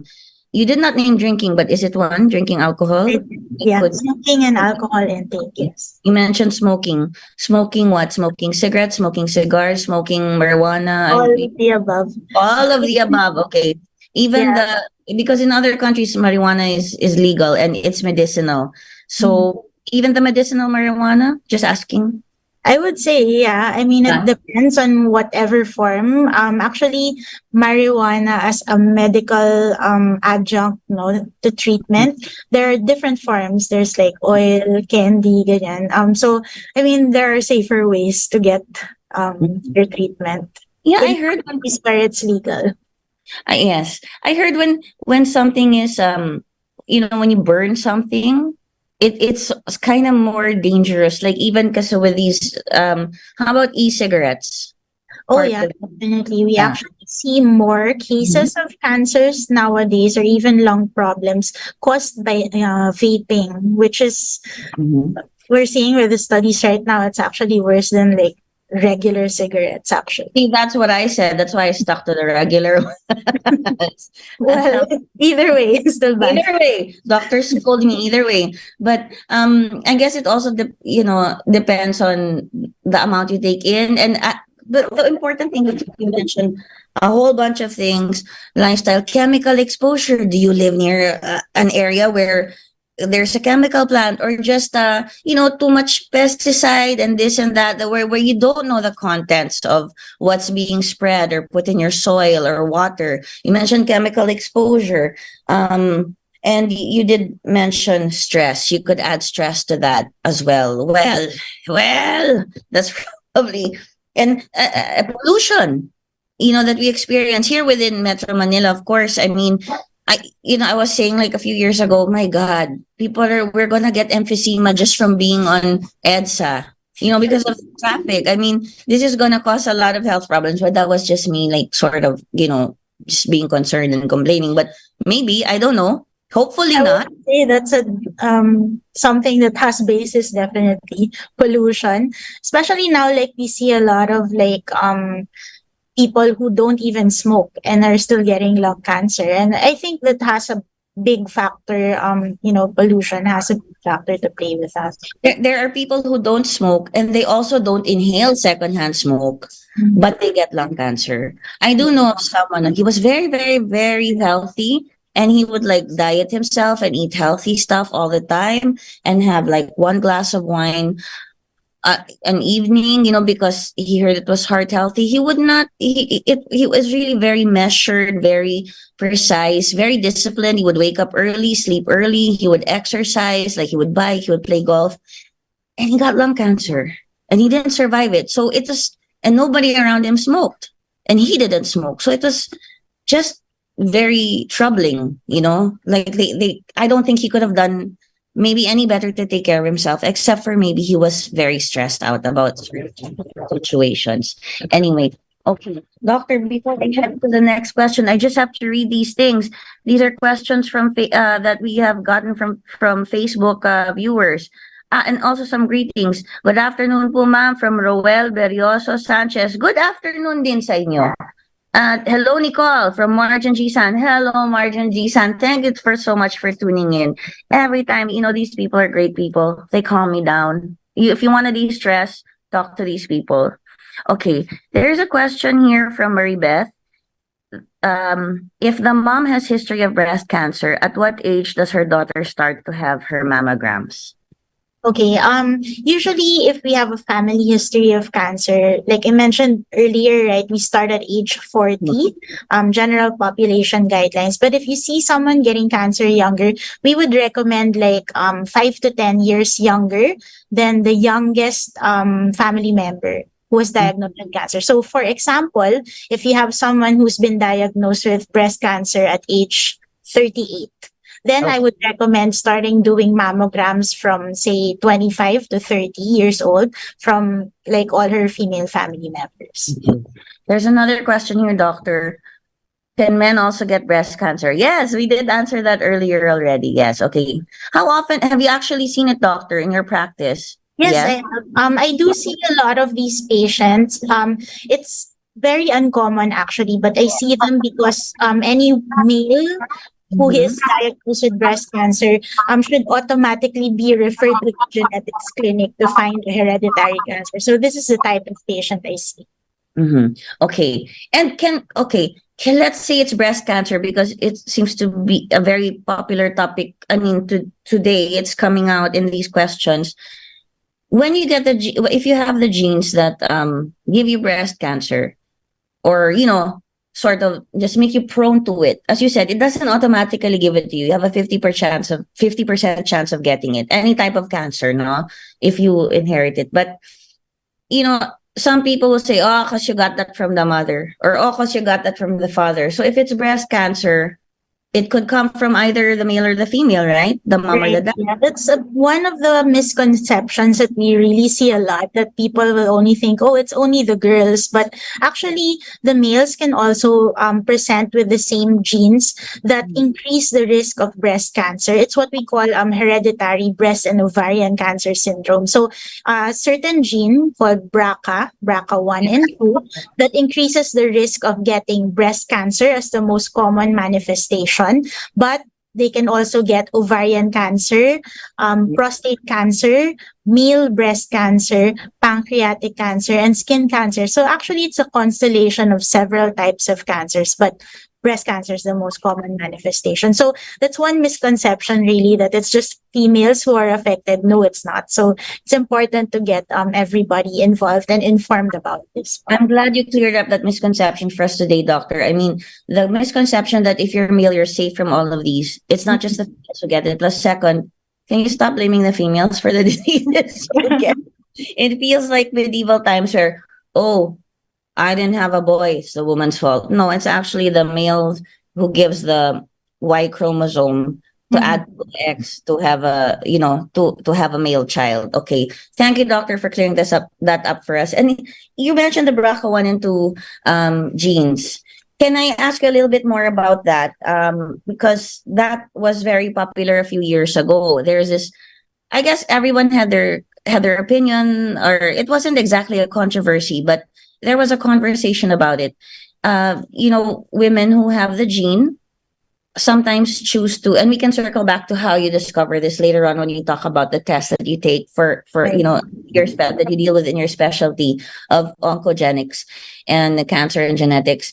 you did not name drinking, but is it one, drinking alcohol? Yeah, Could- smoking and alcohol intake, yes. You mentioned smoking. Smoking what? Smoking cigarettes, smoking cigars, smoking marijuana, All of the above. all of the above. Okay. Even Yeah. because in other countries, marijuana is legal and it's medicinal. So Mm-hmm. even the medicinal marijuana, just asking. I would say, yeah. I mean, Yeah. it depends on whatever form. Actually, marijuana as a medical adjunct, no, to treatment, there are different forms. There's like oil, candy, ganyan. So I mean, there are safer ways to get your treatment. Yeah, I In heard countries where it's legal. yes. I heard when something is when you burn something, it's kind of more dangerous. Like even because with these how about e-cigarettes? Oh Part yeah, of- definitely. We Yeah. actually see more cases of cancers nowadays, or even lung problems caused by vaping, which is Mhm. we're seeing with the studies right now. It's actually worse than like regular cigarettes. Actually, See, that's what I said. That's why I stuck to the regular ones. well, either way, it's still bad. Either way, doctors told me either way. But I guess it also depends on the amount you take in, and the important thing that you mentioned a whole bunch of things: lifestyle, chemical exposure. Do you live near an area where there's a chemical plant, or just too much pesticide and this and that, where you don't know the contents of what's being spread or put in your soil or water. You mentioned chemical exposure, and you did mention stress. You could add stress to that as well. Well, that's probably and pollution, that we experience here within Metro Manila. Of course, I mean, I was saying like a few years ago, my God, we're gonna get emphysema just from being on EDSA, because of traffic. I mean, this is gonna cause a lot of health problems, but that was just me, like, sort of, just being concerned and complaining. But maybe, I don't know. Hopefully I not. would say that's a something that has basis, definitely pollution, especially now. Like we see a lot of like people who don't even smoke and are still getting lung cancer, and I think that has a big factor. Pollution has a big factor to play with us. There are people who don't smoke and they also don't inhale secondhand smoke, but they get lung cancer. I do know of someone, he was very, very, very healthy, and he would like diet himself and eat healthy stuff all the time and have like one glass of wine an evening, because he heard it was heart healthy. He would not, he was really very measured, very precise, very disciplined. He would wake up early, sleep early. He would exercise, like he would bike, he would play golf, and he got lung cancer and he didn't survive it. So it was, and nobody around him smoked and he didn't smoke. So it was just very troubling, like I don't think he could have done maybe any better to take care of himself, except for maybe he was very stressed out about situations. Anyway, okay, doctor, before I head to the next question, I just have to read these things. These are questions from that we have gotten from Facebook viewers. And also some greetings. Good afternoon po, ma'am, from Roel Berrioso Sanchez. Good afternoon din sa inyo. Hello, Nicole from Marjan G-San. Hello, Marjan G-San. Thank you so much for tuning in. Every time, these people are great people. They calm me down. If you want to de-stress, talk to these people. Okay, there's a question here from Marie Beth. If the mom has history of breast cancer, at what age does her daughter start to have her mammograms? Okay. Usually if we have a family history of cancer, like I mentioned earlier, right, we start at age 40, general population guidelines. But if you see someone getting cancer younger, we would recommend like 5 to 10 years younger than the youngest family member who was diagnosed with cancer. So for example, if you have someone who's been diagnosed with breast cancer at age 38, then I would recommend starting doing mammograms from, say, 25 to 30 years old from like all her female family members. There's another question here, doctor. Can men also get breast cancer? Yes, we did answer that earlier already. Yes, okay. How often have you actually seen it, doctor, in your practice? Yes, I have. I do see a lot of these patients. It's very uncommon actually, but I see them because any male who is diagnosed with breast cancer should automatically be referred to the genetics clinic to find a hereditary cancer. So this is the type of patient I see. Okay. And can let's say it's breast cancer because it seems to be a very popular topic. I mean, today it's coming out in these questions. When you get if you have the genes that give you breast cancer, or sort of just make you prone to it, as you said, it doesn't automatically give it to you. You have a 50% chance of getting it. Any type of cancer, no, if you inherit it. But some people will say, oh, because you got that from the mother, or oh, because you got that from the father. So if it's breast cancer, it could come from either the male or the female, right? The mom or the dad. Yeah, that's one of the misconceptions that we really see a lot, that people will only think, oh, it's only the girls. But actually, the males can also present with the same genes that increase the risk of breast cancer. It's what we call hereditary breast and ovarian cancer syndrome. So a certain gene called BRCA1 and 2, that increases the risk of getting breast cancer as the most common manifestation. But they can also get ovarian cancer, prostate cancer, male breast cancer, pancreatic cancer, and skin cancer. So actually, it's a constellation of several types of cancers, but breast cancer is the most common manifestation. So that's one misconception, really, that it's just females who are affected. No, it's not. So it's important to get everybody involved and informed about this. I'm glad you cleared up that misconception for us today, doctor. I mean, the misconception that if you're male, you're safe from all of these. It's not just the females who get it. Plus, second, can you stop blaming the females for the diseases you get? It feels like medieval times where, oh, I didn't have a boy, it's the woman's fault. No, it's actually the male who gives the Y chromosome to add to the X to have a, to have a male child. Okay. Thank you, doctor, for clearing that up for us. And you mentioned the BRCA1 and 2 genes. Can I ask you a little bit more about that? Because that was very popular a few years ago. There's this, I guess everyone had their opinion, or it wasn't exactly a controversy, but there was a conversation about it. Women who have the gene sometimes choose to, and we can circle back to how you discover this later on when you talk about the test that you take for your that you deal with in your specialty of oncogenics and the cancer and genetics.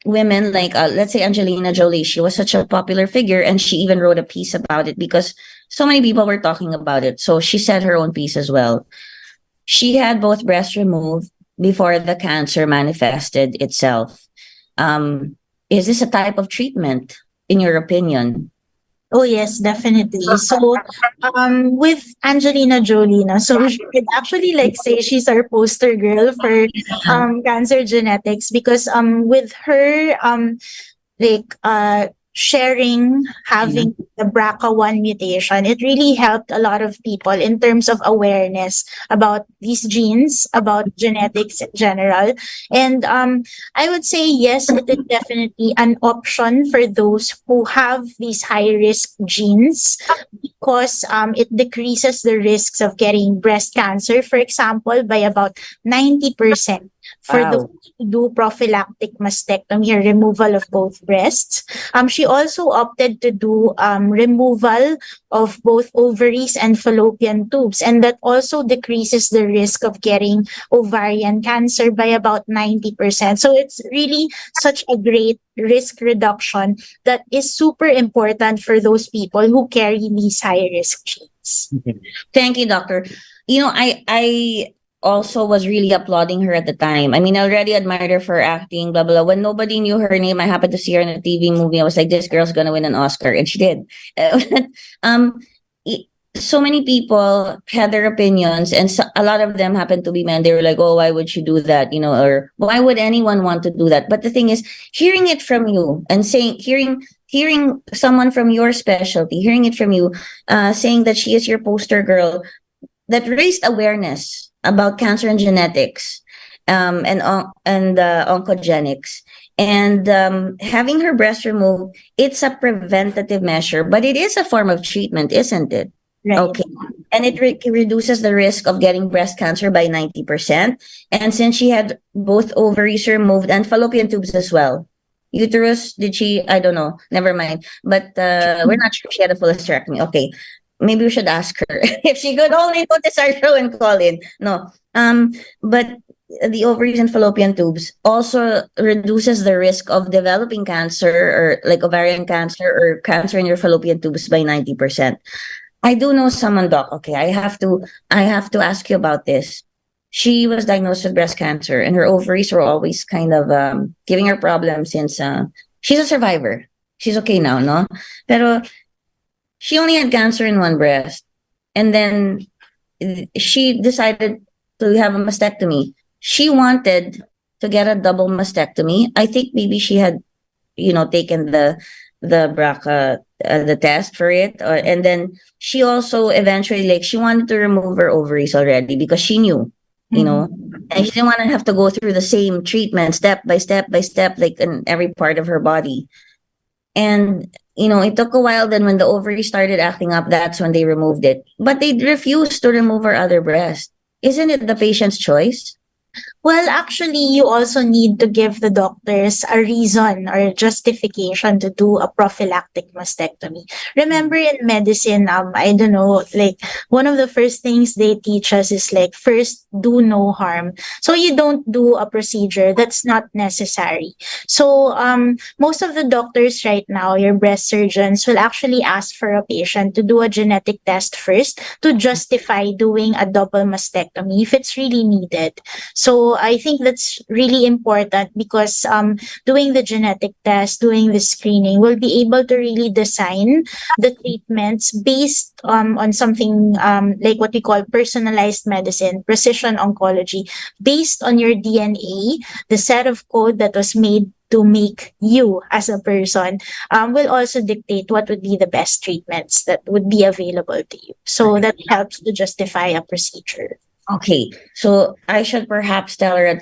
Women like, let's say Angelina Jolie, she was such a popular figure, and she even wrote a piece about it because so many people were talking about it. So she said her own piece as well. She had both breasts removed before the cancer manifested itself. Is this a type of treatment, in your opinion? Oh, yes, definitely. So, with Angelina Jolie, so we could actually say she's our poster girl for cancer genetics, because with her sharing having the BRCA1 mutation, it really helped a lot of people in terms of awareness about these genes, about genetics in general. And I would say, yes, it is definitely an option for those who have these high-risk genes, because it decreases the risks of getting breast cancer, for example, by about 90%. For those who do prophylactic mastectomy, or removal of both breasts. She also opted to do removal of both ovaries and fallopian tubes, and that also decreases the risk of getting ovarian cancer by about 90%. So it's really such a great risk reduction that is super important for those people who carry these high-risk genes. Thank you, doctor. I also was really applauding her at the time. I mean, I already admired her for acting, blah, blah, blah. When nobody knew her name, I happened to see her in a TV movie. I was like, this girl's going to win an Oscar. And she did. So many people had their opinions, and a lot of them happened to be men. They were like, oh, why would she do that? Or why would anyone want to do that? But the thing is, hearing it from you and hearing someone from your specialty, hearing it from you, saying that she is your poster girl, that raised awareness about cancer and genetics, and oncogenics, and having her breast removed. It's a preventative measure, but it is a form of treatment, isn't it? Right. Okay. And it reduces the risk of getting breast cancer by 90%. And since she had both ovaries removed and fallopian tubes as well, uterus, did she? I don't know. Never mind. But we're not sure if she had a full hysterectomy. Okay. Maybe we should ask her if she could only notice our show and call in. No. But the ovaries and fallopian tubes also reduces the risk of developing cancer or like ovarian cancer or cancer in your fallopian tubes by 90%. I do know someone, doc. Okay, I have to ask you about this. She was diagnosed with breast cancer and her ovaries were always kind of giving her problems since she's a survivor. She's okay now, no? Pero she only had cancer in one breast. And then she decided to have a mastectomy. She wanted to get a double mastectomy. I think maybe she had, taken the BRCA, the test for it. And then she also eventually, like, she wanted to remove her ovaries already because she knew, and she didn't want to have to go through the same treatment step by step by step, like in every part of her body. And, it took a while. Then when the ovary started acting up, that's when they removed it. But they refused to remove her other breast. Isn't it the patient's choice? Well, actually, you also need to give the doctors a reason or justification to do a prophylactic mastectomy. Remember in medicine, I don't know, like one of the first things they teach us is like first do no harm. So you don't do a procedure that's not necessary. So most of the doctors right now, your breast surgeons will actually ask for a patient to do a genetic test first to justify doing a double mastectomy if it's really needed. So I think that's really important because doing the genetic test, doing the screening, will be able to really design the treatments based on something like what we call personalized medicine, precision oncology, based on your DNA, the set of code that was made to make you as a person will also dictate what would be the best treatments that would be available to you. So that helps to justify a procedure. Okay, so I should perhaps tell her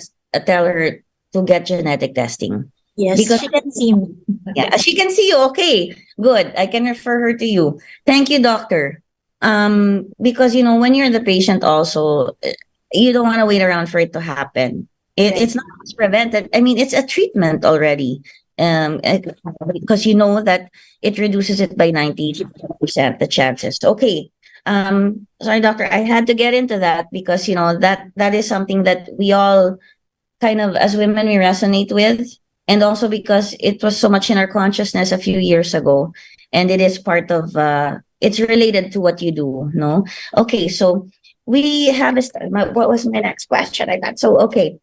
to get genetic testing. Yes, Because she can see me. yeah, she can see you. Okay, good. I can refer her to you. Thank you, doctor. Because when you're the patient, also you don't want to wait around for it to happen. It's not just prevented. I mean, it's a treatment already. Because you know that it reduces it by 90% the chances. Okay. Sorry, doctor, I had to get into that because that is something that we all kind of as women we resonate with, and also because it was so much in our consciousness a few years ago, and it is part of it's related to what you do. No, okay, so we have what was my next question? I got so okay.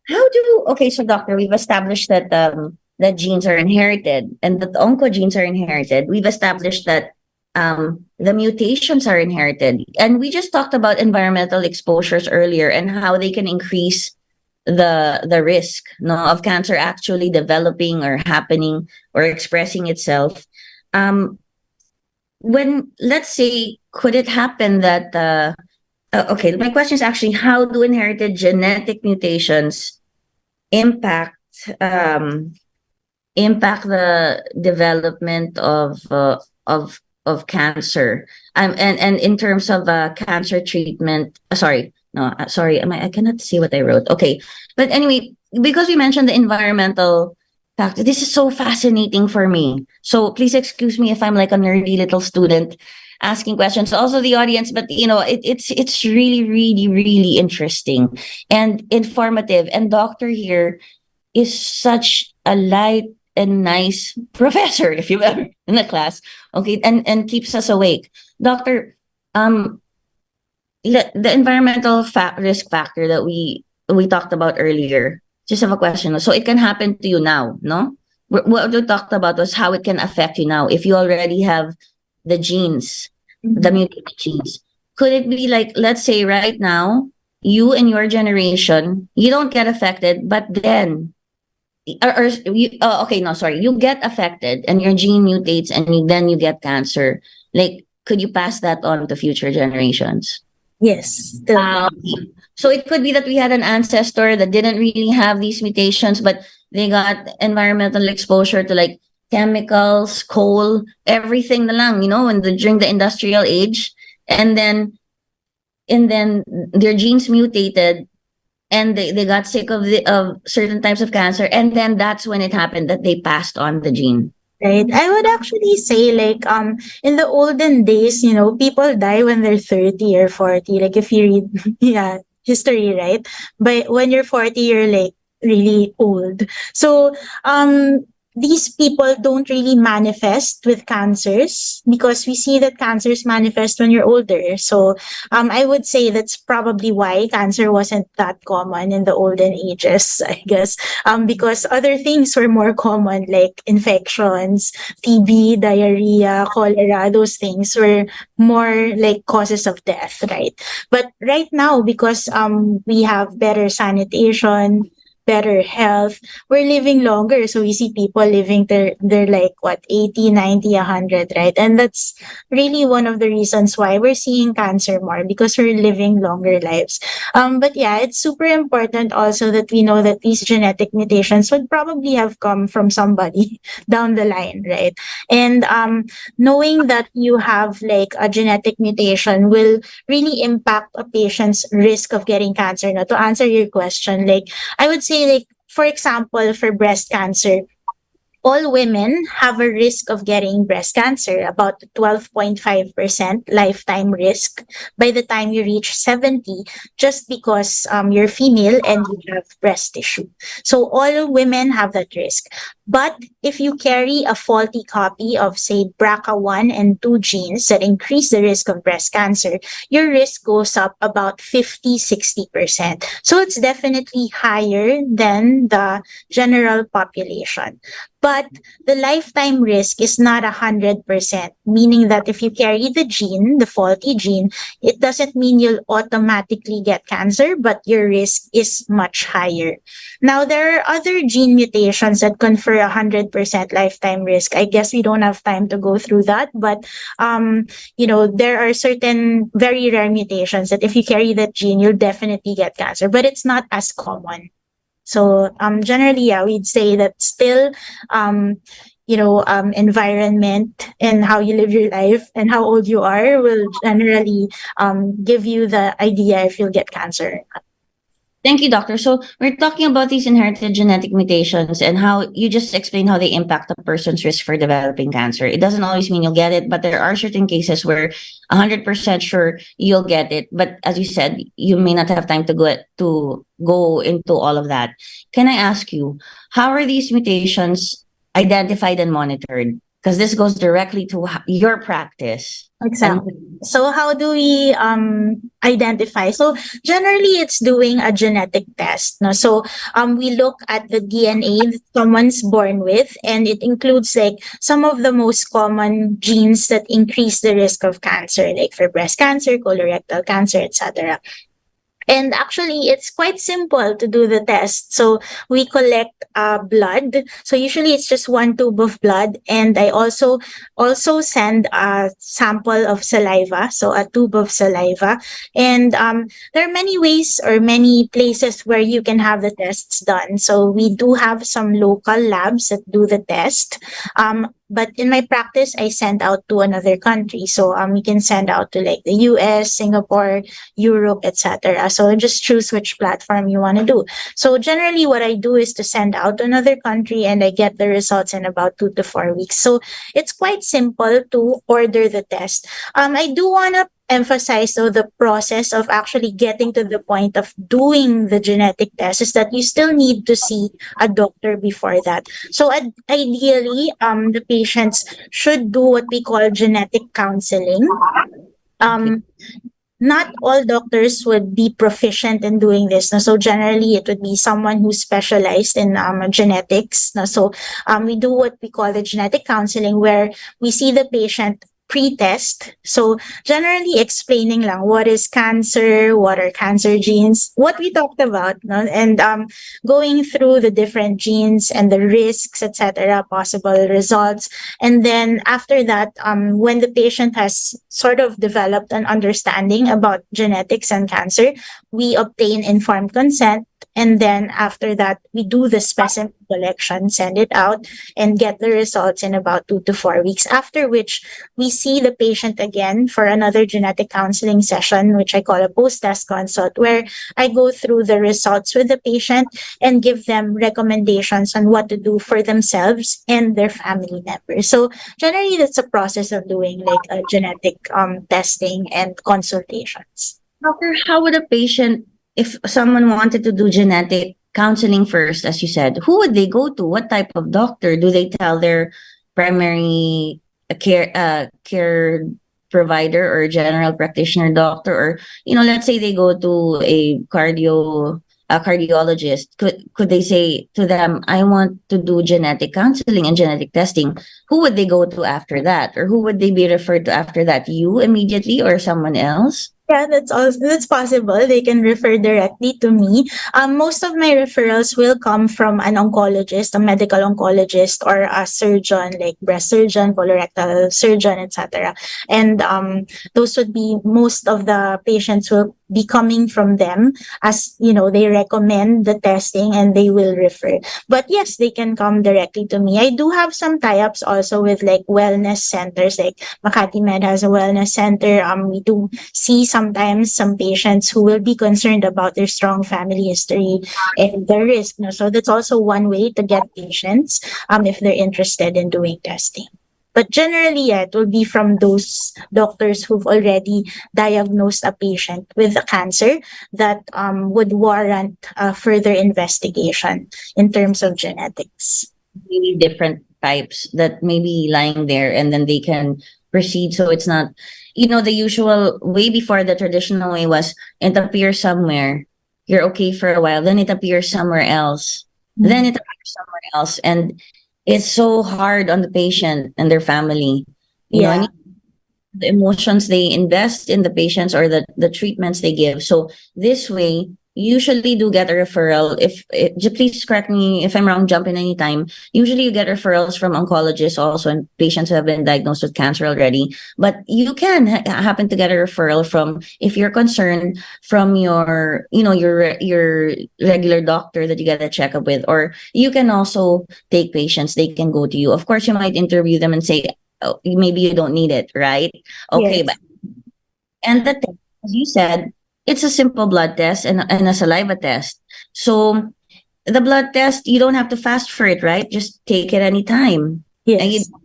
So doctor, we've established that that genes are inherited and that the oncogenes are inherited. We've established that the mutations are inherited. And we just talked about environmental exposures earlier and how they can increase the risk of cancer actually developing or happening or expressing itself. When, let's say, could it happen that, okay, my question is actually, how do inherited genetic mutations impact the development of cancer and in terms of cancer treatment? I cannot see what I wrote. Okay, but anyway, because we mentioned the environmental factor, this is so fascinating for me, so please excuse me if I'm like a nerdy little student asking questions, also the audience, but it's really really really interesting and informative, and doctor here is such a light and nice professor, if you will, in the class. Okay, and keeps us awake. Doctor, the environmental risk factor that we talked about earlier, just have a question. So it can happen to you now, no? What we talked about was how it can affect you now if you already have the genes, the mutated genes. Could it be like, let's say right now, you and your generation, you don't get affected, but then you get affected and your gene mutates and then you get cancer. Like, could you pass that on to future generations? Yes. So it could be that we had an ancestor that didn't really have these mutations, but they got environmental exposure to like chemicals, coal, everything na lang, during the industrial age. And then their genes mutated and they got sick of certain types of cancer, and then that's when it happened that they passed on the gene. Right. I would actually say like in the olden days, people die when they're 30 or 40. Like if you read yeah, history, right? But when you're 40, you're like really old. So these people don't really manifest with cancers because we see that cancers manifest when you're older. So I would say that's probably why cancer wasn't that common in the olden ages, I guess. Because other things were more common, like infections, TB, diarrhea, cholera, those things were more like causes of death, right? But right now, because we have better sanitation, better health, we're living longer. So we see people living they're like what, 80, 90, 100, right? And that's really one of the reasons why we're seeing cancer more, because we're living longer lives. But yeah, it's super important also that we know that these genetic mutations would probably have come from somebody down the line, right? And knowing that you have like a genetic mutation will really impact a patient's risk of getting cancer. Now, to answer your question, like I would say, like, for example, for breast cancer, all women have a risk of getting breast cancer, about 12.5% lifetime risk by the time you reach 70, just because you're female and you have breast tissue. So all women have that risk. But if you carry a faulty copy of, say, BRCA1 and 2 genes that increase the risk of breast cancer, your risk goes up about 50-60%. So it's definitely higher than the general population. But the lifetime risk is not 100%, meaning that if you carry the gene, the faulty gene, it doesn't mean you'll automatically get cancer, but your risk is much higher. Now, there are other gene mutations that confer 100% lifetime risk. I guess we don't have time to go through that, but there are certain very rare mutations that if you carry that gene, you'll definitely get cancer, but it's not as common. So generally, yeah, we'd say that still, environment and how you live your life and how old you are will generally give you the idea if you'll get cancer. Thank you, doctor. So we're talking about these inherited genetic mutations and how you just explained how they impact a person's risk for developing cancer. It doesn't always mean you'll get it, but there are certain cases where 100% sure you'll get it. But as you said, you may not have time to go into all of that. Can I ask you, how are these mutations identified and monitored? Because this goes directly to your practice. Exactly. So how do we identify? So generally, it's doing a genetic test. No? So we look at the DNA that someone's born with, and it includes like some of the most common genes that increase the risk of cancer, like for breast cancer, colorectal cancer, etc. And actually, it's quite simple to do the test. So we collect blood. So usually it's just one tube of blood. And I also send a sample of saliva, so a tube of saliva. And there are many ways or many places where you can have the tests done. So we do have some local labs that do the test. But in my practice, I send out to another country. So we can send out to like the US, Singapore, Europe, etc. So just choose which platform you want to do. So generally what I do is to send out to another country and I get the results in about 2 to 4 weeks. So it's quite simple to order the test. I do want to emphasize though the process of actually getting to the point of doing the genetic test is that you still need to see a doctor before that. So ideally, the patients should do what we call genetic counseling. Not all doctors would be proficient in doing this. So generally, it would be someone who's specialized in genetics. So we do what we call the genetic counseling, where we see the patient pre-test. So generally explaining lang what is cancer, what are cancer genes, what we talked about, no? And going through the different genes and the risks, etc., possible results. And then after that, when the patient has sort of developed an understanding about genetics and cancer, we obtain informed consent. And then after that, we do the specimen collection, send it out, and get the results in about 2 to 4 weeks, after which we see the patient again for another genetic counseling session, which I call a post-test consult, where I go through the results with the patient and give them recommendations on what to do for themselves and their family members. So generally, that's a process of doing like a genetic testing and consultations. Doctor, how would a patient, if someone wanted to do genetic counseling first, as you said, who would they go to? What type of doctor? Do they tell their primary care provider or general practitioner doctor? Or, let's say they go to a cardiologist. Could they say to them, I want to do genetic counseling and genetic testing? Who would they go to after that? Or who would they be referred to after that? You immediately or someone else? Yeah, that's possible. They can refer directly to me. Most of my referrals will come from an oncologist, a medical oncologist, or a surgeon, like breast surgeon, colorectal surgeon, etc. And those would be, most of the patients will be coming from them, as they recommend the testing and they will refer. But yes, they can come directly to me. I do have some tie-ups also with like wellness centers, like Makati Med has a wellness center. We do see sometimes some patients who will be concerned about their strong family history and the risk. So that's also one way to get patients if they're interested in doing testing. But generally, yeah, it will be from those doctors who've already diagnosed a patient with a cancer that would warrant further investigation in terms of genetics. Maybe different types that may be lying there, and then they can proceed. So it's not, the usual way before. The traditional way was it appears somewhere, you're okay for a while, then it appears somewhere else, then it appears somewhere else. And it's so hard on the patient and their family. Yeah. The emotions they invest in the patients or the treatments they give. So this way, you usually do get a referral. Please correct me if I'm wrong, jump in anytime. Usually you get referrals from oncologists also, and patients who have been diagnosed with cancer already. But you can happen to get a referral from, if you're concerned, from your regular doctor that you get a checkup with. Or you can also take patients, they can go to you. Of course, you might interview them and say, oh, maybe you don't need it, right? Okay, Yes. and the test, as you said, it's a simple blood test and a saliva test. So the blood test, you don't have to fast for it, right? Just take it anytime. And you Yes. don't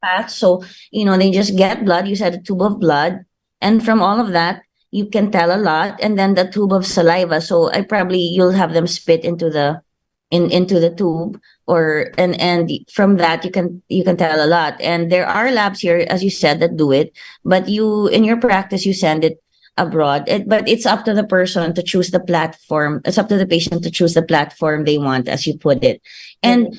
fast. So, they just get blood. You said a tube of blood. And from all of that, you can tell a lot. And then the tube of saliva. So you'll have them spit into the tube, and from that you can tell a lot. And there are labs here, as you said, that do it, but in your practice you send it abroad. But it's up to the person to choose the platform. It's up to the patient to choose the platform they want, as you put it. And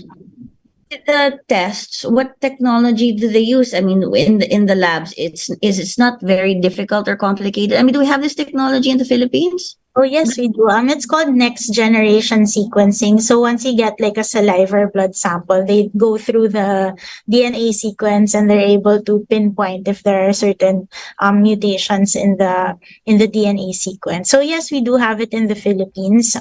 the tests, what technology do they use? I mean, in the labs, it's not very difficult or complicated. I mean, do we have this technology in the Philippines? Oh, yes, we do. It's called next generation sequencing. So once you get like a saliva or blood sample, they go through the DNA sequence and they're able to pinpoint if there are certain mutations in the DNA sequence. So yes, we do have it in the Philippines.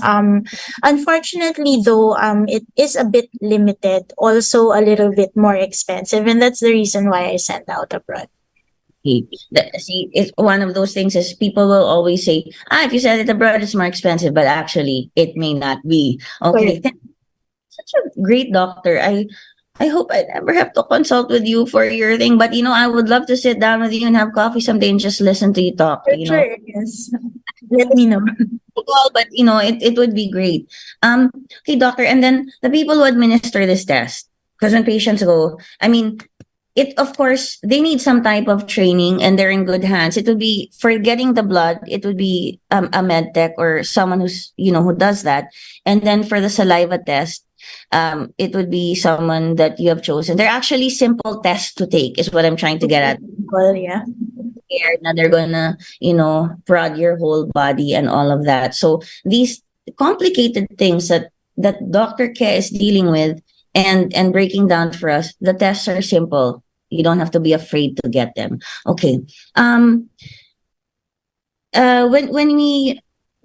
Unfortunately, though, it is a bit limited, also a little bit more expensive, and that's the reason why I sent out abroad. See, it's one of those things is people will always say, if you sell it abroad, it's more expensive, but actually it may not be. Okay. Such a great doctor. I hope I never have to consult with you for your thing, but I would love to sit down with you and have coffee someday and just listen to you talk. Sure, yes. Let me know. But it would be great. Okay, doctor, and then the people who administer this test, because when patients go, I mean, of course, they need some type of training and they're in good hands. It would be, for getting the blood, it would be a med tech or someone who's, who does that. And then for the saliva test, it would be someone that you have chosen. They're actually simple tests to take, is what I'm trying to get at. Well, yeah. Now they're gonna, prod your whole body and all of that. So these complicated things that Dr. Ke is dealing with and breaking down for us, the tests are simple. You don't have to be afraid to get them. Okay. When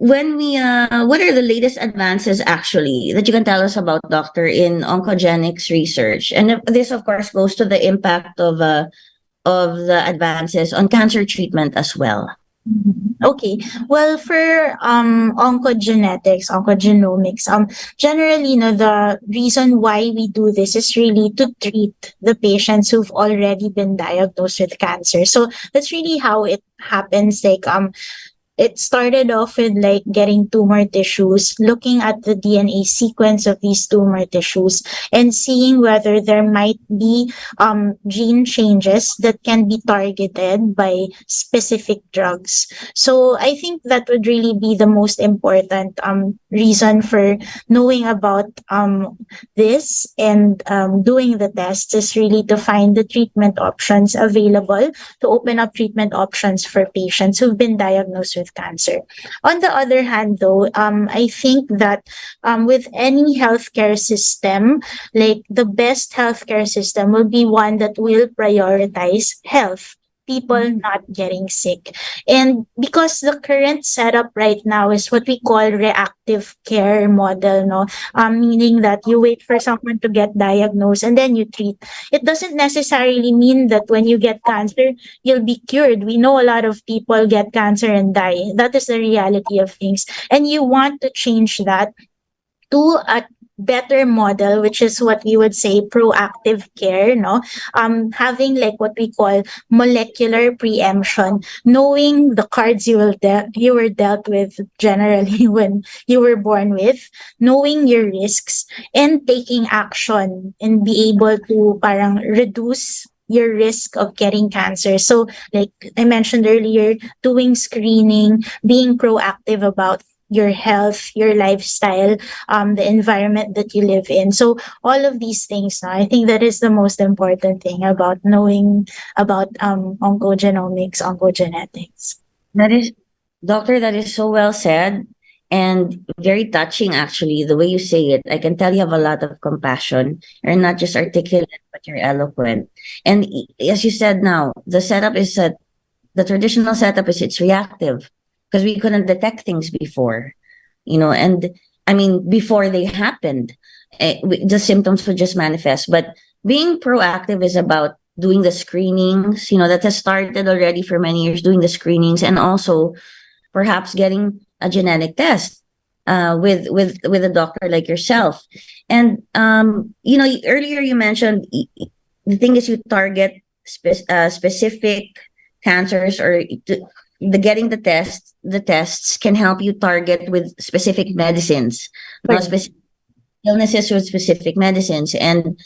when we what are the latest advances actually that you can tell us about, doctor, in oncogenics research? And this of course goes to the impact of the advances on cancer treatment as well. Okay. Well, for oncogenomics, generally, the reason why we do this is really to treat the patients who've already been diagnosed with cancer. So that's really how it happens. Like it started off with like getting tumor tissues, looking at the DNA sequence of these tumor tissues, and seeing whether there might be gene changes that can be targeted by specific drugs. So I think that would really be the most important reason for knowing about this and doing the tests, is really to find the treatment options available, to open up treatment options for patients who've been diagnosed with cancer. On the other hand, though, I think that with any healthcare system, like the best healthcare system will be one that will prioritize health, people not getting sick. And because the current setup right now is what we call reactive care model, no, meaning that you wait for someone to get diagnosed and then you treat. It doesn't necessarily mean that when you get cancer, you'll be cured. We know a lot of people get cancer and die. That is the reality of things. And you want to change that to a better model, which is what we would say proactive care, no? Having like what we call molecular preemption, knowing the cards you were dealt with generally when you were born with, knowing your risks and taking action and be able to parang reduce your risk of getting cancer. So like I mentioned earlier, doing screening, being proactive about your health, your lifestyle, the environment that you live in. So all of these things, I think that is the most important thing about knowing about oncogenomics, oncogenetics. That is, doctor, that is so well said and very touching, actually, the way you say it. I can tell you have a lot of compassion. You're not just articulate, but you're eloquent. And as you said now, the setup is that the traditional setup is it's reactive, because we couldn't detect things before, and I mean, before they happened, the symptoms would just manifest. But being proactive is about doing the screenings, that has started already for many years, doing the screenings, and also perhaps getting a genetic test with a doctor like yourself. And, earlier you mentioned the thing is you target specific cancers, or getting the tests can help you target with specific medicines, Right. specific illnesses with specific medicines. And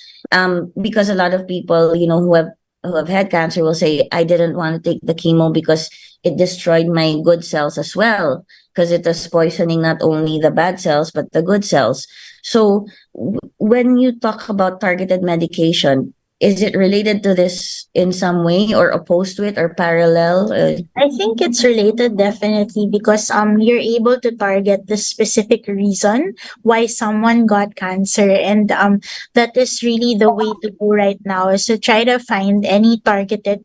because a lot of people, who have had cancer will say, I didn't want to take the chemo because it destroyed my good cells as well, because it was poisoning not only the bad cells but the good cells. So when you talk about targeted medication, is it related to this in some way, or opposed to it, or parallel? I think it's related, definitely, because you're able to target the specific reason why someone got cancer, and that is really the way to go right now, is to try to find any targeted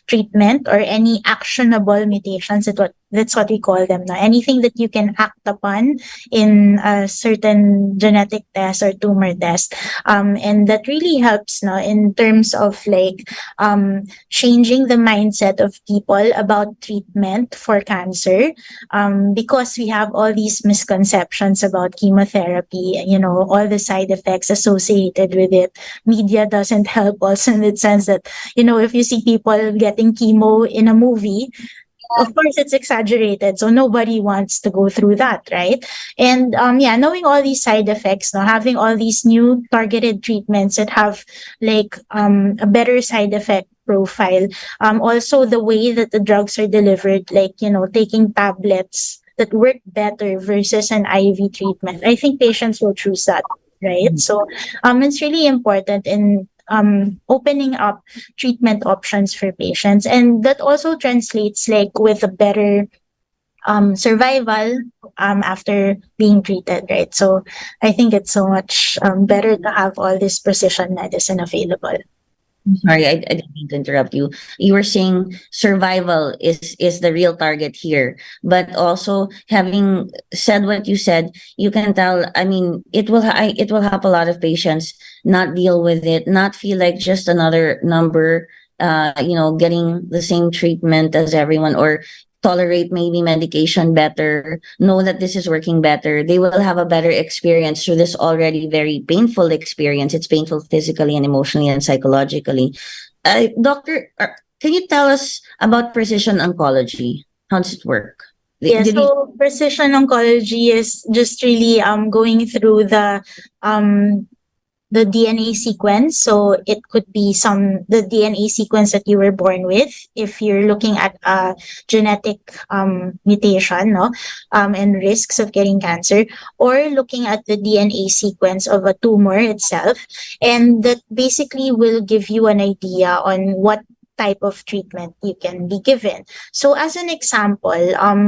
treatment or any actionable mutations. That's what we call them now. Anything that you can act upon in a certain genetic test or tumor test, and that really helps now in terms of like changing the mindset of people about treatment for cancer, because we have all these misconceptions about chemotherapy, all the side effects associated with it. Media doesn't help also, in the sense that, if you see people getting chemo in a movie, of course it's exaggerated, so nobody wants to go through that, right? And knowing all these side effects, now having all these new targeted treatments that have like a better side effect profile, also the way that the drugs are delivered, like taking tablets that work better versus an IV treatment, I think patients will choose that, right? So it's really important in opening up treatment options for patients, and that also translates like with a better survival after being treated, right? So I think it's so much better to have all this precision medicine available. Sorry, I didn't mean to interrupt you. You were saying survival is the real target here, but also having said what you said, you can tell. I mean, it will help a lot of patients not deal with it, not feel like just another number. Getting the same treatment as everyone, or tolerate maybe medication better, know that this is working better. They will have a better experience through this already very painful experience. It's painful physically and emotionally and psychologically. Doctor, can you tell us about precision oncology? How does it work? Yeah, Did you? so precision oncology is just really going through the DNA sequence. So it could be the DNA sequence that you were born with, if you're looking at a genetic mutation, no, and risks of getting cancer, or looking at the DNA sequence of a tumor itself, and that basically will give you an idea on what type of treatment you can be given. So as an example,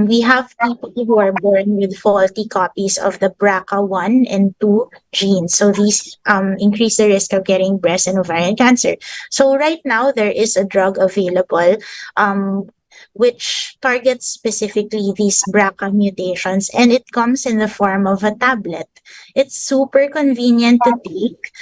we have people who are born with faulty copies of the BRCA1 and 2 genes. So these increase the risk of getting breast and ovarian cancer. So right now there is a drug available which targets specifically these BRCA mutations, and it comes in the form of a tablet. It's super convenient to take.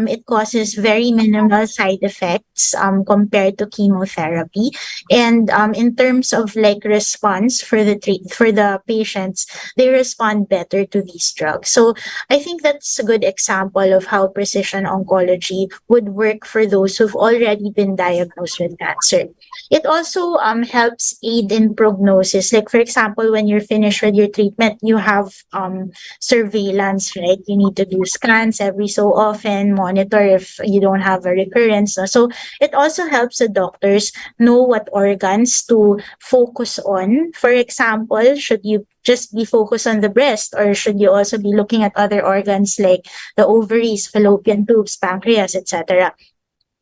It causes very minimal side effects compared to chemotherapy. And in terms of like response for the patients, they respond better to these drugs. So I think that's a good example of how precision oncology would work for those who've already been diagnosed with cancer. It also helps aid in prognosis. Like, for example, when you're finished with your treatment, you have surveillance, right? You need to do scans every so often, monitor if you don't have a recurrence. So it also helps the doctors know what organs to focus on. For example, should you just be focused on the breast, or should you also be looking at other organs like the ovaries, fallopian tubes, pancreas, etc.?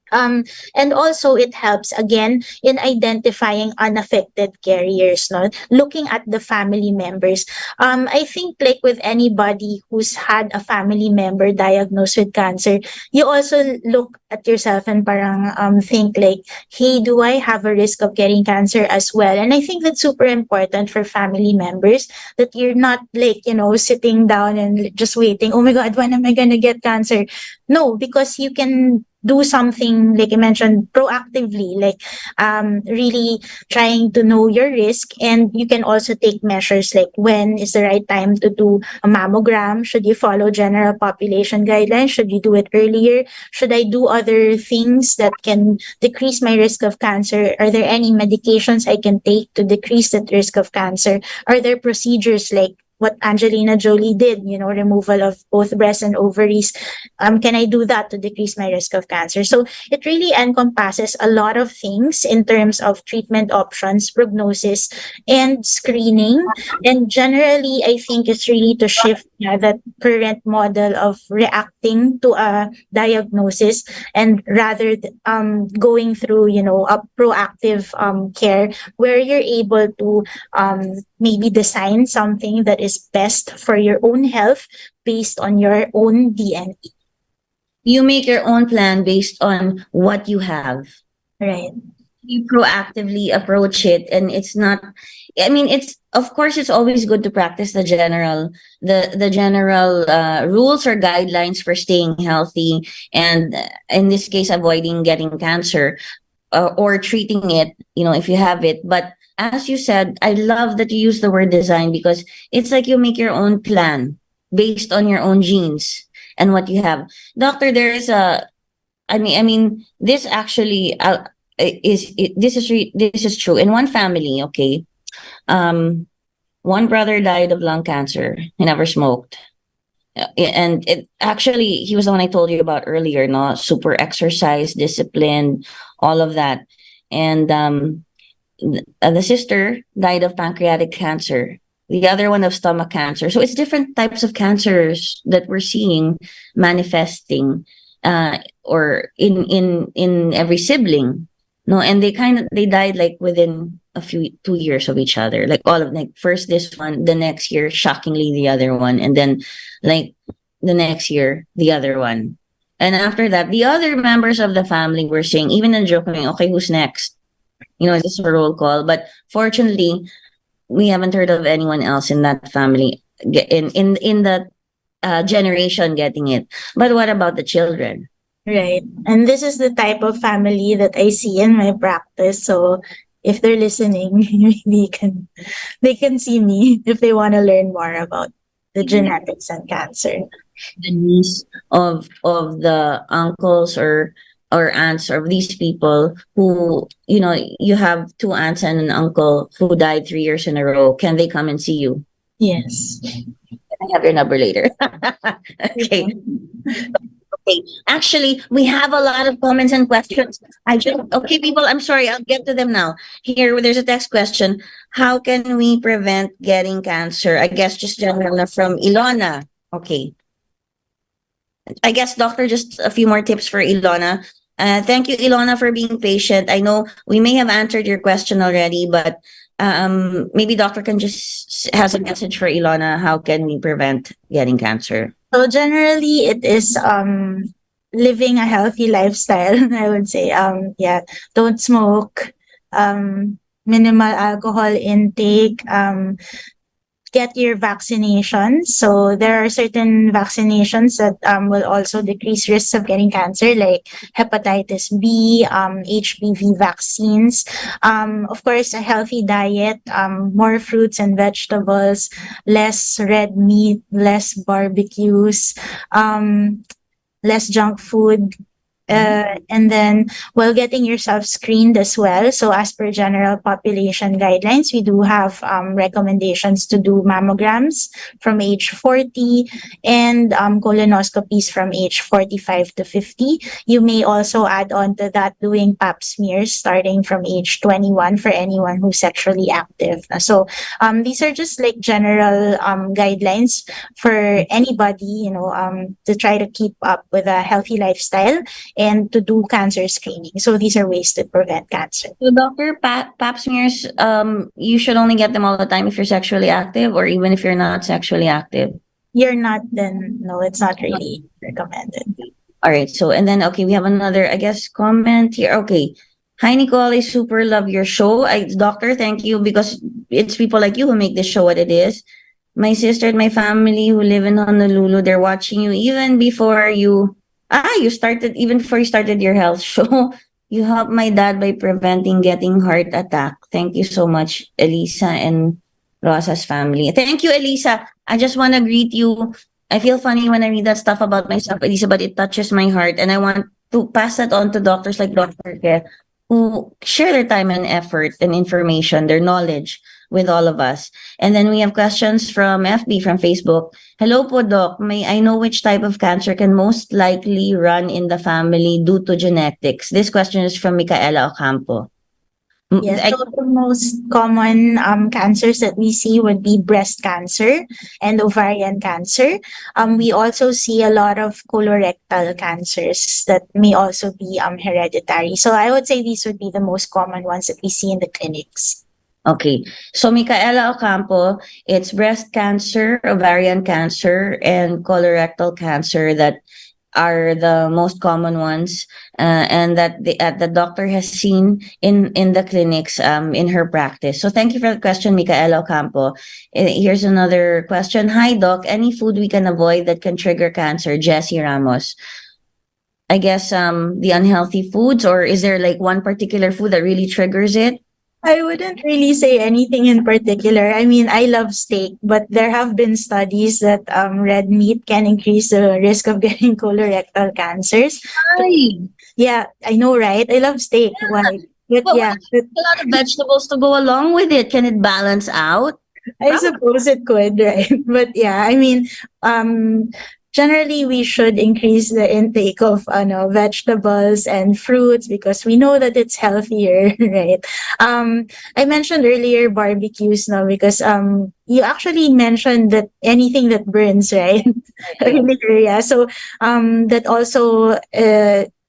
And also it helps again in identifying unaffected carriers, no? Looking at the family members. I think like with anybody who's had a family member diagnosed with cancer, you also look at yourself and parang think like, hey, do I have a risk of getting cancer as well? And I think that's super important for family members, that you're not like, sitting down and just waiting, oh my God, when am I gonna get cancer? No, because you can do something, like I mentioned, proactively, like really trying to know your risk. And you can also take measures like, when is the right time to do a mammogram? Should you follow general population guidelines? Should you do it earlier? Should I do other things that can decrease my risk of cancer? Are there any medications I can take to decrease that risk of cancer? Are there procedures like what Angelina Jolie did, removal of both breast and ovaries? Can I do that to decrease my risk of cancer? So it really encompasses a lot of things in terms of treatment options, prognosis, and screening. And generally, I think it's really to shift that current model of reacting to a diagnosis, and rather going through, a proactive care, where you're able to maybe design something that is best for your own health based on your own DNA. You make your own plan based on what you have. Right. You proactively approach it, and it's not, I mean, it's, of course, it's always good to practice the general rules or guidelines for staying healthy, and in this case avoiding getting cancer, or treating it, if you have it. But as you said, I love that you use the word design, because it's like you make your own plan based on your own genes and what you have. Doctor, there is this actually this is true in one family. Okay, one brother died of lung cancer. He never smoked, and he was the one I told you about earlier. No, super exercise, discipline, all of that, and the sister died of pancreatic cancer. The other one of stomach cancer. So it's different types of cancers that we're seeing manifesting, or in every sibling. No, and they died like within 2 years of each other. Like all of, like, first this one, the next year, shockingly, the other one, and then like the next year, the other one. And after that, the other members of the family were saying, even in joking, okay, who's next? Is this a roll call? But fortunately, we haven't heard of anyone else in that family in the generation getting it. But what about the children? Right. And this is the type of family that I see in my practice. So if they're listening, they can see me if they want to learn more about the genetics and cancer. The niece of the uncles or aunts of these people who, you have two aunts and an uncle who died 3 years in a row. Can they come and see you? Yes. I have your number later. Okay. Okay. Actually, we have a lot of comments and questions. Okay, people, I'm sorry. I'll get to them now. Here, there's a text question. How can we prevent getting cancer? I guess just general from Ilona. Okay. I guess, doctor, just a few more tips for Ilona. Thank you, Ilona, for being patient. I know we may have answered your question already, but maybe doctor can just has a message for Ilona. How can we prevent getting cancer? So generally, it is living a healthy lifestyle. I would say, don't smoke, minimal alcohol intake, get your vaccinations. So there are certain vaccinations that will also decrease risks of getting cancer, like hepatitis B, HPV vaccines. Of course, a healthy diet, more fruits and vegetables, less red meat, less barbecues, less junk food. And then while getting yourself screened as well. So as per general population guidelines, we do have recommendations to do mammograms from age 40 and colonoscopies from age 45 to 50. You may also add on to that doing pap smears starting from age 21 for anyone who's sexually active. So these are just like general guidelines for anybody, to try to keep up with a healthy lifestyle and to do cancer screening. So these are ways to prevent cancer. So, doctor, pap smears, you should only get them all the time if you're sexually active, or even if you're not sexually active? You're not, then no, it's not really recommended. All right. So, and then, okay, we have another, I guess, comment here. Okay. Hi, Nicole. I super love your show. Doctor, thank you, because it's people like you who make this show what it is. My sister and my family who live in Honolulu, they're watching you even before you started, even before you started your health show. You helped my dad by preventing getting heart attack. Thank you so much, Elisa and Rosa's family. Thank you, Elisa. I just want to greet you. I feel funny when I read that stuff about myself, Elisa, but it touches my heart. And I want to pass that on to doctors like Dr. Ke, who share their time and effort and information, their knowledge with all of us. And then we have questions from FB, from Facebook. Hello po, Doc. May I know which type of cancer can most likely run in the family due to genetics? This question is from 𝗛𝗶𝗁. Yes, so the most common cancers that we see would be breast cancer and ovarian cancer. We also see a lot of colorectal cancers that may also be hereditary. So I would say these would be the most common ones that we see in the clinics. Okay. So 𝗛𝗂, it's breast cancer, ovarian cancer, and colorectal cancer that are the most common ones, and that the doctor has seen in the clinics in her practice. So thank you for the question, 𝗛𝗂. Here's another question. Hi, Doc. Any food we can avoid that can trigger cancer? Jessie Ramos. I guess the unhealthy foods, or is there like one particular food that really triggers it? I wouldn't really say anything in particular. I mean, I love steak, but there have been studies that red meat can increase the risk of getting colorectal cancers. Hi. Yeah, I know, right? I love steak. Yeah. Why? But Well, yeah, a lot of vegetables to go along with it. Can it balance out? I suppose it could, right? But yeah, I mean, generally we should increase the intake of vegetables and fruits because we know that it's healthier, right? I mentioned earlier barbecues now because you actually mentioned that anything that burns, right? Earlier, yeah. So that also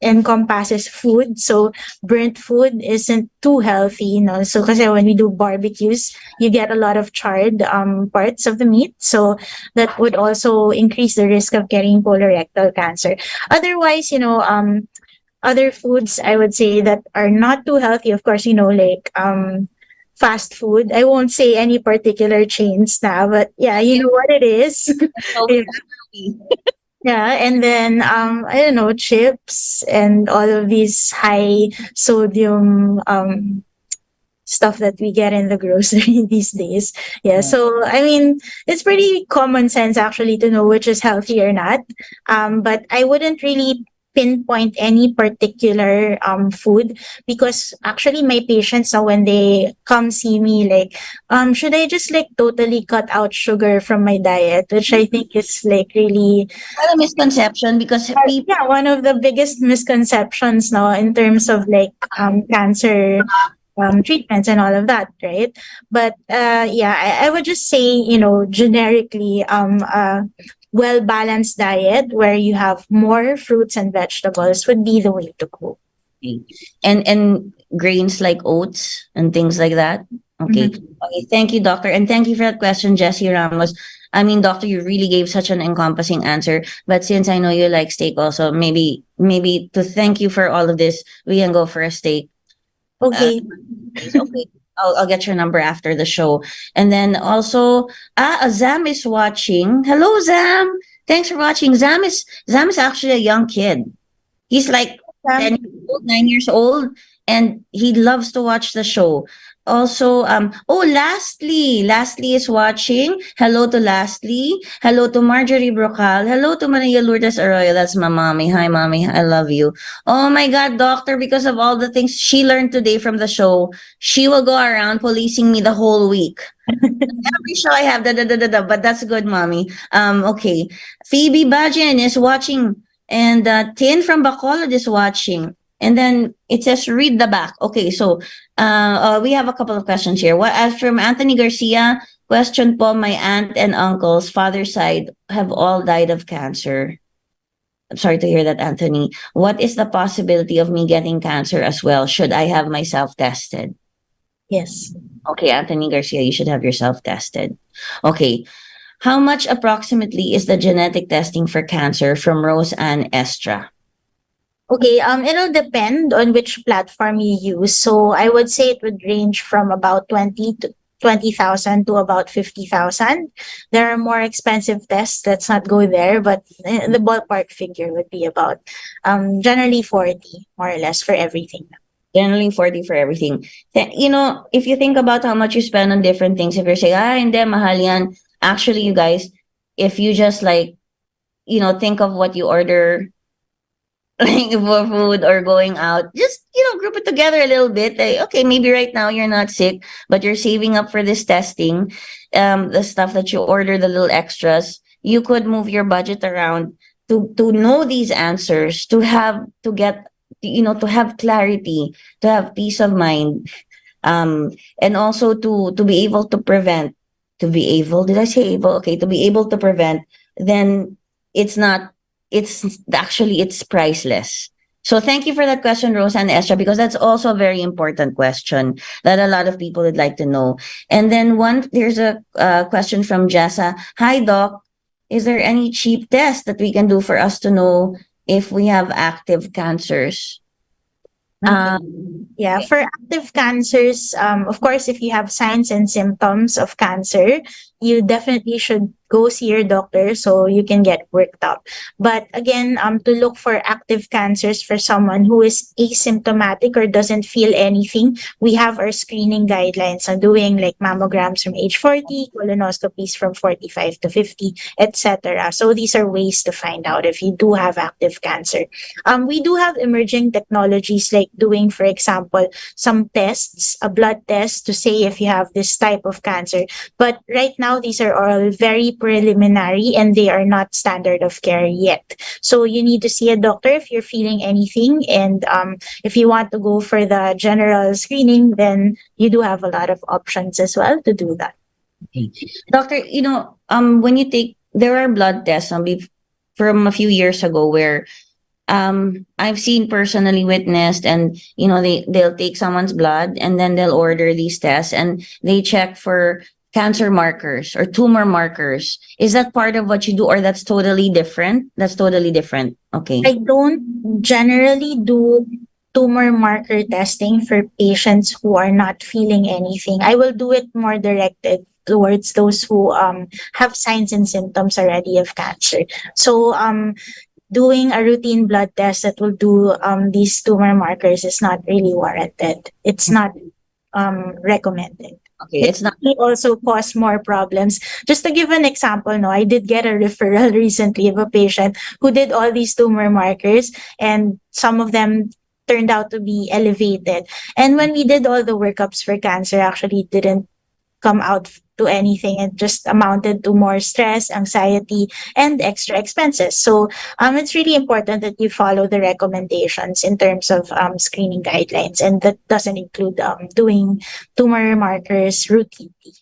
encompasses food. So burnt food isn't too healthy, you know. So because when we do barbecues, you get a lot of charred parts of the meat. So that would also increase the risk of getting colorectal cancer. Otherwise, other foods I would say that are not too healthy, of course, like fast food. I won't say any particular chains now, but yeah, you know what it is. Yeah. Yeah, and then I don't know, chips and all of these high sodium stuff that we get in the grocery these days. Yeah, so I mean, it's pretty common sense actually to know which is healthy or not. But I wouldn't really pinpoint any particular food, because actually my patients now, when they come see me, like should I just like totally cut out sugar from my diet, which I think is like really Not a misconception, because people, yeah, one of the biggest misconceptions now in terms of like cancer treatments and all of that, right? But yeah, I would just say, generically, well balanced diet where you have more fruits and vegetables would be the way to go. and grains like oats and things like that. Okay. Okay. Thank you, doctor. And thank you for that question, Jessie Ramos. I mean, doctor, you really gave such an encompassing answer. But since I know you like steak also, maybe to thank you for all of this, we can go for a steak. Okay. Okay. I'll get your number after the show. And then also, Zam is watching. Hello, Zam. Thanks for watching. Zam is actually a young kid. He's like 10 years old, 9 years old, and he loves to watch the show. Also, Lastly is watching. Hello to Lastly. Hello to Marjorie Brocal. Hello to Maria Lourdes Arroyo. That's my mommy. Hi, mommy. I love you. Oh my God, doctor, because of all the things she learned today from the show, she will go around policing me the whole week. Every show I have, but that's good, mommy. Okay. Phoebe Bajan is watching, and Tin from Bacolod is watching. And then it says read the back. Okay, so we have a couple of questions here. As from Anthony Garcia, question po, my aunt and uncle's father's side have all died of cancer. I'm sorry to hear that, Anthony. What is the possibility of me getting cancer as well? Should I have myself tested? Yes. Okay, Anthony Garcia, you should have yourself tested. Okay. How much approximately is the genetic testing for cancer from Rose Ann Estra? Okay, it'll depend on which platform you use. So I would say it would range from about 20,000 to about 50,000. There are more expensive tests. Let's not go there, but the ballpark figure would be about generally 40, more or less, for everything. Generally 40 for everything. If you think about how much you spend on different things, if you're saying, hindi, mahal yan. Actually, you guys, if you just think of what you order like for food or going out, just group it together a little bit. Like, okay, maybe right now you're not sick, but you're saving up for this testing. The stuff that you order, the little extras, you could move your budget around to know these answers, to have clarity, to have peace of mind, and also to be able to prevent. Did I say able? Okay, to be able to prevent. Then it's priceless. So thank you for that question, Roseanne Estra, because that's also a very important question that a lot of people would like to know. And then there's a question from Jessa. Hi, Doc. Is there any cheap test that we can do for us to know if we have active cancers? Yeah, for active cancers, of course, if you have signs and symptoms of cancer, you definitely should go see your doctor so you can get worked up. But again, to look for active cancers for someone who is asymptomatic or doesn't feel anything, we have our screening guidelines on doing like mammograms from age 40, colonoscopies from 45 to 50, etc. So these are ways to find out if you do have active cancer. We do have emerging technologies like doing, for example, some tests, a blood test to say if you have this type of cancer. But right now, these are all very preliminary and they are not standard of care yet. So you need to see a doctor if you're feeling anything. And if you want to go for the general screening, then you do have a lot of options as well to do that. Okay. Doctor, when you there are blood tests from a few years ago where I've seen personally witnessed, and they'll take someone's blood and then they'll order these tests and they check for cancer markers or tumor markers. Is that part of what you do, or that's totally different? That's totally different. Okay. I don't generally do tumor marker testing for patients who are not feeling anything. I will do it more directed towards those who have signs and symptoms already of cancer. So doing a routine blood test that will do these tumor markers is not really warranted. It's not recommended. Okay, It may also cause more problems. Just to give an example, I did get a referral recently of a patient who did all these tumor markers, and some of them turned out to be elevated. And when we did all the workups for cancer, actually it didn't come out to anything. It just amounted to more stress, anxiety, and extra expenses. So it's really important that you follow the recommendations in terms of screening guidelines, and that doesn't include doing tumor markers routinely.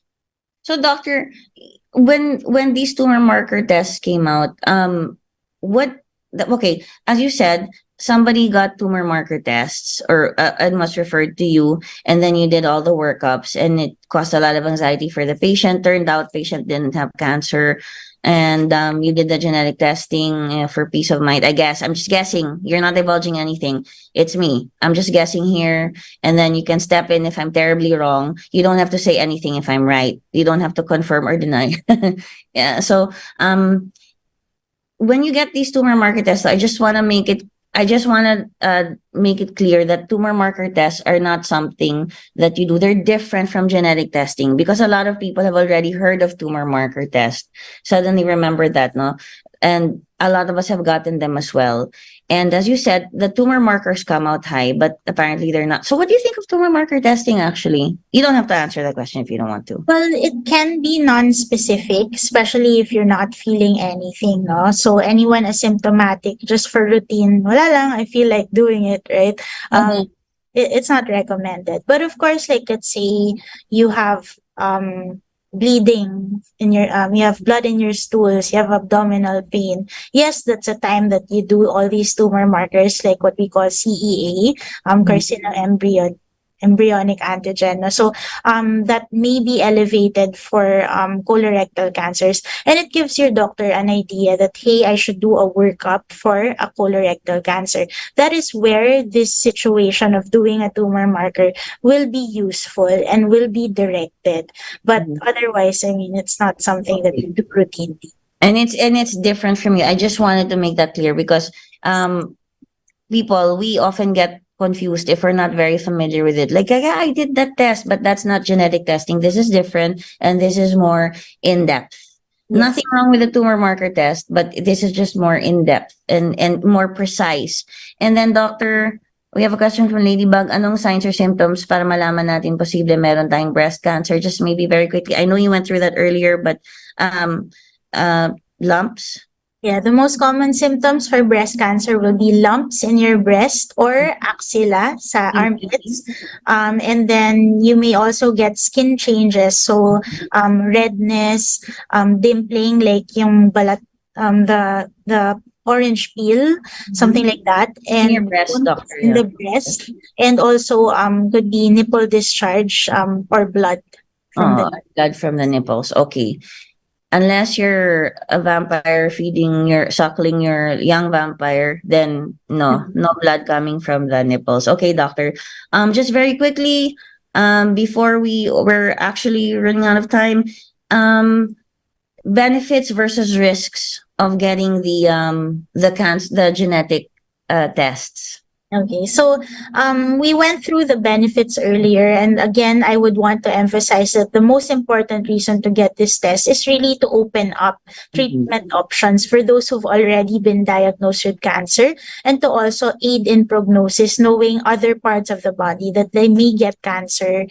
So, doctor, when these tumor marker tests came out, okay, as you said, somebody got tumor marker tests or and was referred to you, and then you did all the workups, and it caused a lot of anxiety for the patient. Turned out patient didn't have cancer, and you did the genetic testing for peace of mind. I guess I'm just guessing. You're not divulging anything. It's me. I'm just guessing here, and then you can step in if I'm terribly wrong. You don't have to say anything if I'm right. You don't have to confirm or deny. Yeah. So when you get these tumor marker tests, I just want to make it clear that tumor marker tests are not something that you do. They're different from genetic testing, because a lot of people have already heard of tumor marker test. Suddenly remember that, no? And a lot of us have gotten them as well. And as you said, the tumor markers come out high, but apparently they're not. So what do you think of tumor marker testing, actually? You don't have to answer that question if you don't want to. Well, it can be non-specific, especially if you're not feeling anything, no? So anyone asymptomatic, just for routine, wala lang, I feel like doing it, right? It's not recommended. But of course, like, let's say you have bleeding in your you have blood in your stools, you have abdominal pain. Yes, that's a time that you do all these tumor markers, like what we call CEA, embryonic antigen. So that may be elevated for colorectal cancers, and it gives your doctor an idea that, hey, I should do a workup for a colorectal cancer. That is where this situation of doing a tumor marker will be useful and will be directed. But otherwise, I mean, it's not something that you do routinely. And it's different from you. I just wanted to make that clear, because we often get confused if we're not very familiar with it. Like, yeah, I did that test, but that's not genetic testing. This is different, and this is more in-depth. Yes. Nothing wrong with the tumor marker test, but this is just more in-depth and more precise. And then, doctor, we have a question from Ladybug. Anong signs or symptoms para malaman natin posible meron tayong breast cancer? Just maybe very quickly. I know you went through that earlier, but lumps? Yeah, the most common symptoms for breast cancer will be lumps in your breast or axilla sa armpits. And then you may also get skin changes. So redness, dimpling, like yung balat, the orange peel, something like that. And in your breast, doctor. In the breast. And also could be nipple discharge or blood from the blood from the nipples. Okay. Unless you're a vampire suckling your young vampire, then no blood coming from the nipples. Okay, doctor. Just very quickly, before we're actually running out of time, benefits versus risks of getting the genetic tests. Okay, so we went through the benefits earlier, and again, I would want to emphasize that the most important reason to get this test is really to open up treatment options for those who've already been diagnosed with cancer, and to also aid in prognosis, knowing other parts of the body that they may get cancer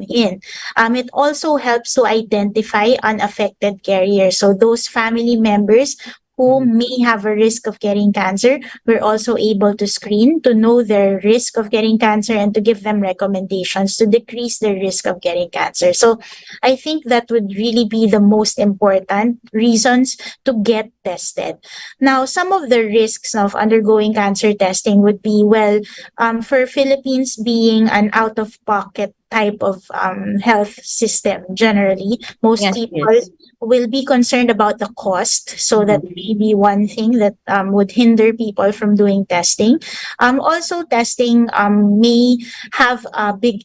in. It also helps to identify unaffected carriers, so those family members who may have a risk of getting cancer, we're also able to screen to know their risk of getting cancer and to give them recommendations to decrease their risk of getting cancer. So I think that would really be the most important reasons to get tested. Now, some of the risks of undergoing cancer testing would be, well, for Philippines being an out-of-pocket type of health system generally, most Yes, people yes. will be concerned about the cost. So that may be one thing that would hinder people from doing testing. Also, testing may have a big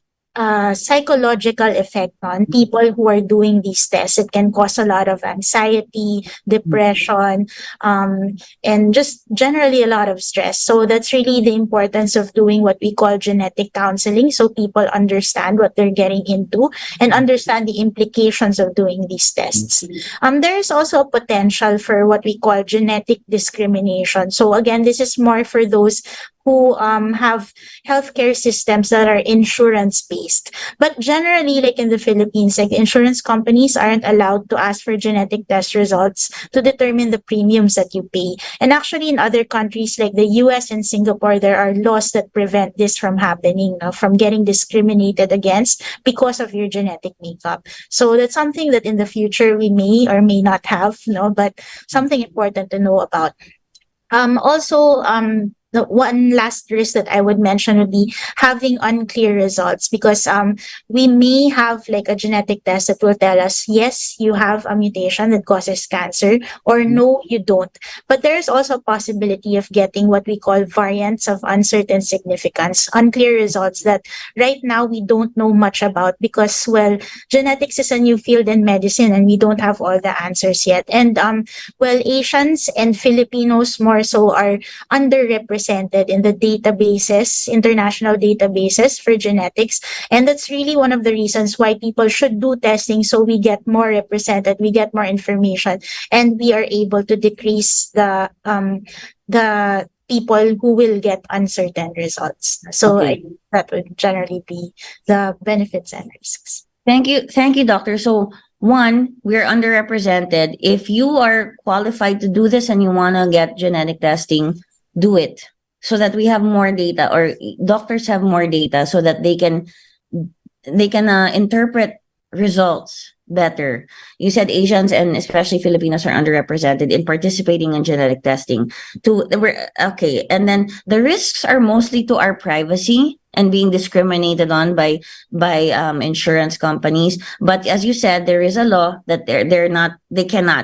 psychological effect on people who are doing these tests. It can cause a lot of anxiety, depression, and just generally a lot of stress. So that's really the importance of doing what we call genetic counseling, so people understand what they're getting into and understand the implications of doing these tests. There is also a potential for what we call genetic discrimination. So again, this is more for those who have healthcare systems that are insurance based. But generally, like in the Philippines, like insurance companies aren't allowed to ask for genetic test results to determine the premiums that you pay. And actually, in other countries like the US and Singapore, there are laws that prevent this from happening, from getting discriminated against because of your genetic makeup. So that's something that in the future we may or may not have, but something important to know about. Also, the one last risk that I would mention would be having unclear results, because we may have like a genetic test that will tell us, yes, you have a mutation that causes cancer, or no, you don't. But there is also a possibility of getting what we call variants of uncertain significance, unclear results that right now we don't know much about, because, well, genetics is a new field in medicine and we don't have all the answers yet. And well, Asians and Filipinos more so are underrepresented in the databases, international databases for genetics. And that's really one of the reasons why people should do testing, so we get more represented, we get more information, and we are able to decrease the people who will get uncertain results. So Okay. that would generally be the benefits and risks. Thank you, doctor. So one, we're underrepresented. If you are qualified to do this and you want to get genetic testing, do it, so that we have more data, or doctors have more data, so that they can interpret results better. You said Asians and especially Filipinos are underrepresented in participating in genetic testing. Okay, and then the risks are mostly to our privacy and being discriminated on by insurance companies. But as you said, there is a law that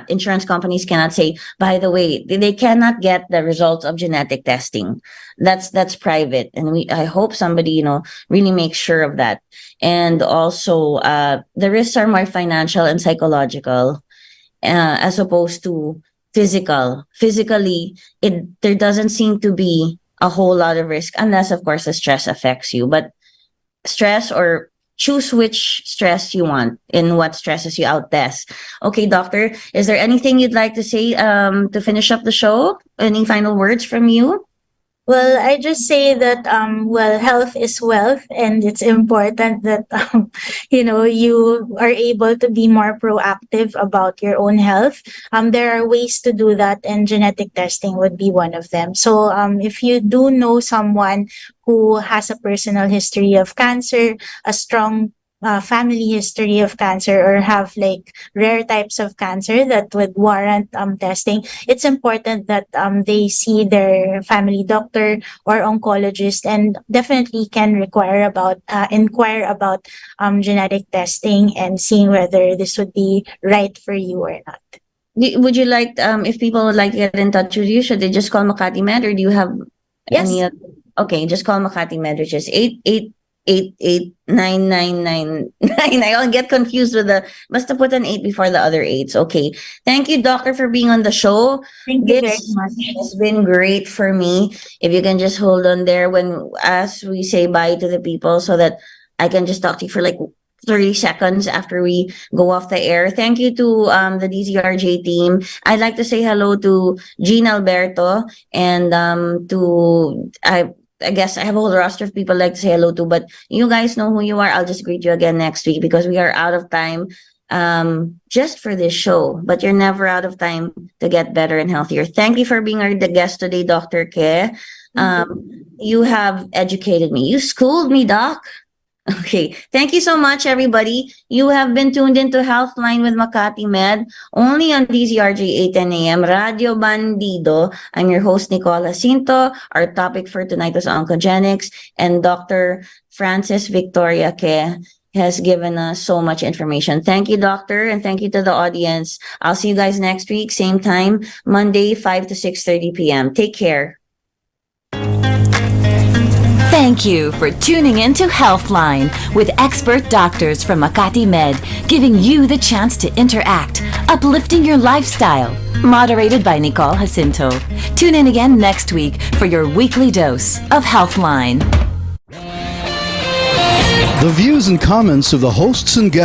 insurance companies cannot say, by the way, they cannot get the results of genetic testing. That's private, and I hope somebody really makes sure of that. And also, the risks are more financial and psychological, as opposed to physical. Physically, there doesn't seem to be a whole lot of risk, unless of course the stress affects you. But stress, or choose which stress you want in what stresses you out test. Okay, doctor, is there anything you'd like to say to finish up the show? Any final words from you? Well, I just say that, well, health is wealth, and it's important that, you are able to be more proactive about your own health. There are ways to do that, and genetic testing would be one of them. So, if you do know someone who has a personal history of cancer, a strong family history of cancer, or have like rare types of cancer that would warrant testing, it's important that they see their family doctor or oncologist, and definitely can inquire about genetic testing and seeing whether this would be right for you or not. Would you like, if people would like to get in touch with you, should they just call Makati Med, or do you have Yes. any other? Okay, just call Makati Med, which is 888-999. I'll get confused with must have put an 8 before the other 8s. Okay. Thank you, doctor, for being on the show. Thank you very This much. has been great for me. If you can just hold on there as we say bye to the people, so that I can just talk to you for like 30 seconds after we go off the air. Thank you to the DZRJ team. I'd like to say hello to Jean Alberto, and I guess I have a whole roster of people I'd like to say hello to, but you guys know who you are. I'll just greet you again next week, because we are out of time. just for this show, but you're never out of time to get better and healthier. Thank you for being our guest today, Dr. Ke. You have educated me. You schooled me, Doc. Okay. Thank you so much, everybody. You have been tuned into Healthline with Makati Med, only on DZRJ 8:10 a.m. Radio Bandido. I'm your host, Nicole Jacinto. Our topic for tonight was oncogenics, and Dr. Francis Victoria Ke has given us so much information. Thank you, doctor, and thank you to the audience. I'll see you guys next week, same time, Monday, 5 to 6:30 p.m. Take care. Thank you for tuning in to Healthline with expert doctors from Makati Med, giving you the chance to interact, uplifting your lifestyle. Moderated by Nicole Jacinto. Tune in again next week for your weekly dose of Healthline. The views and comments of the hosts and guests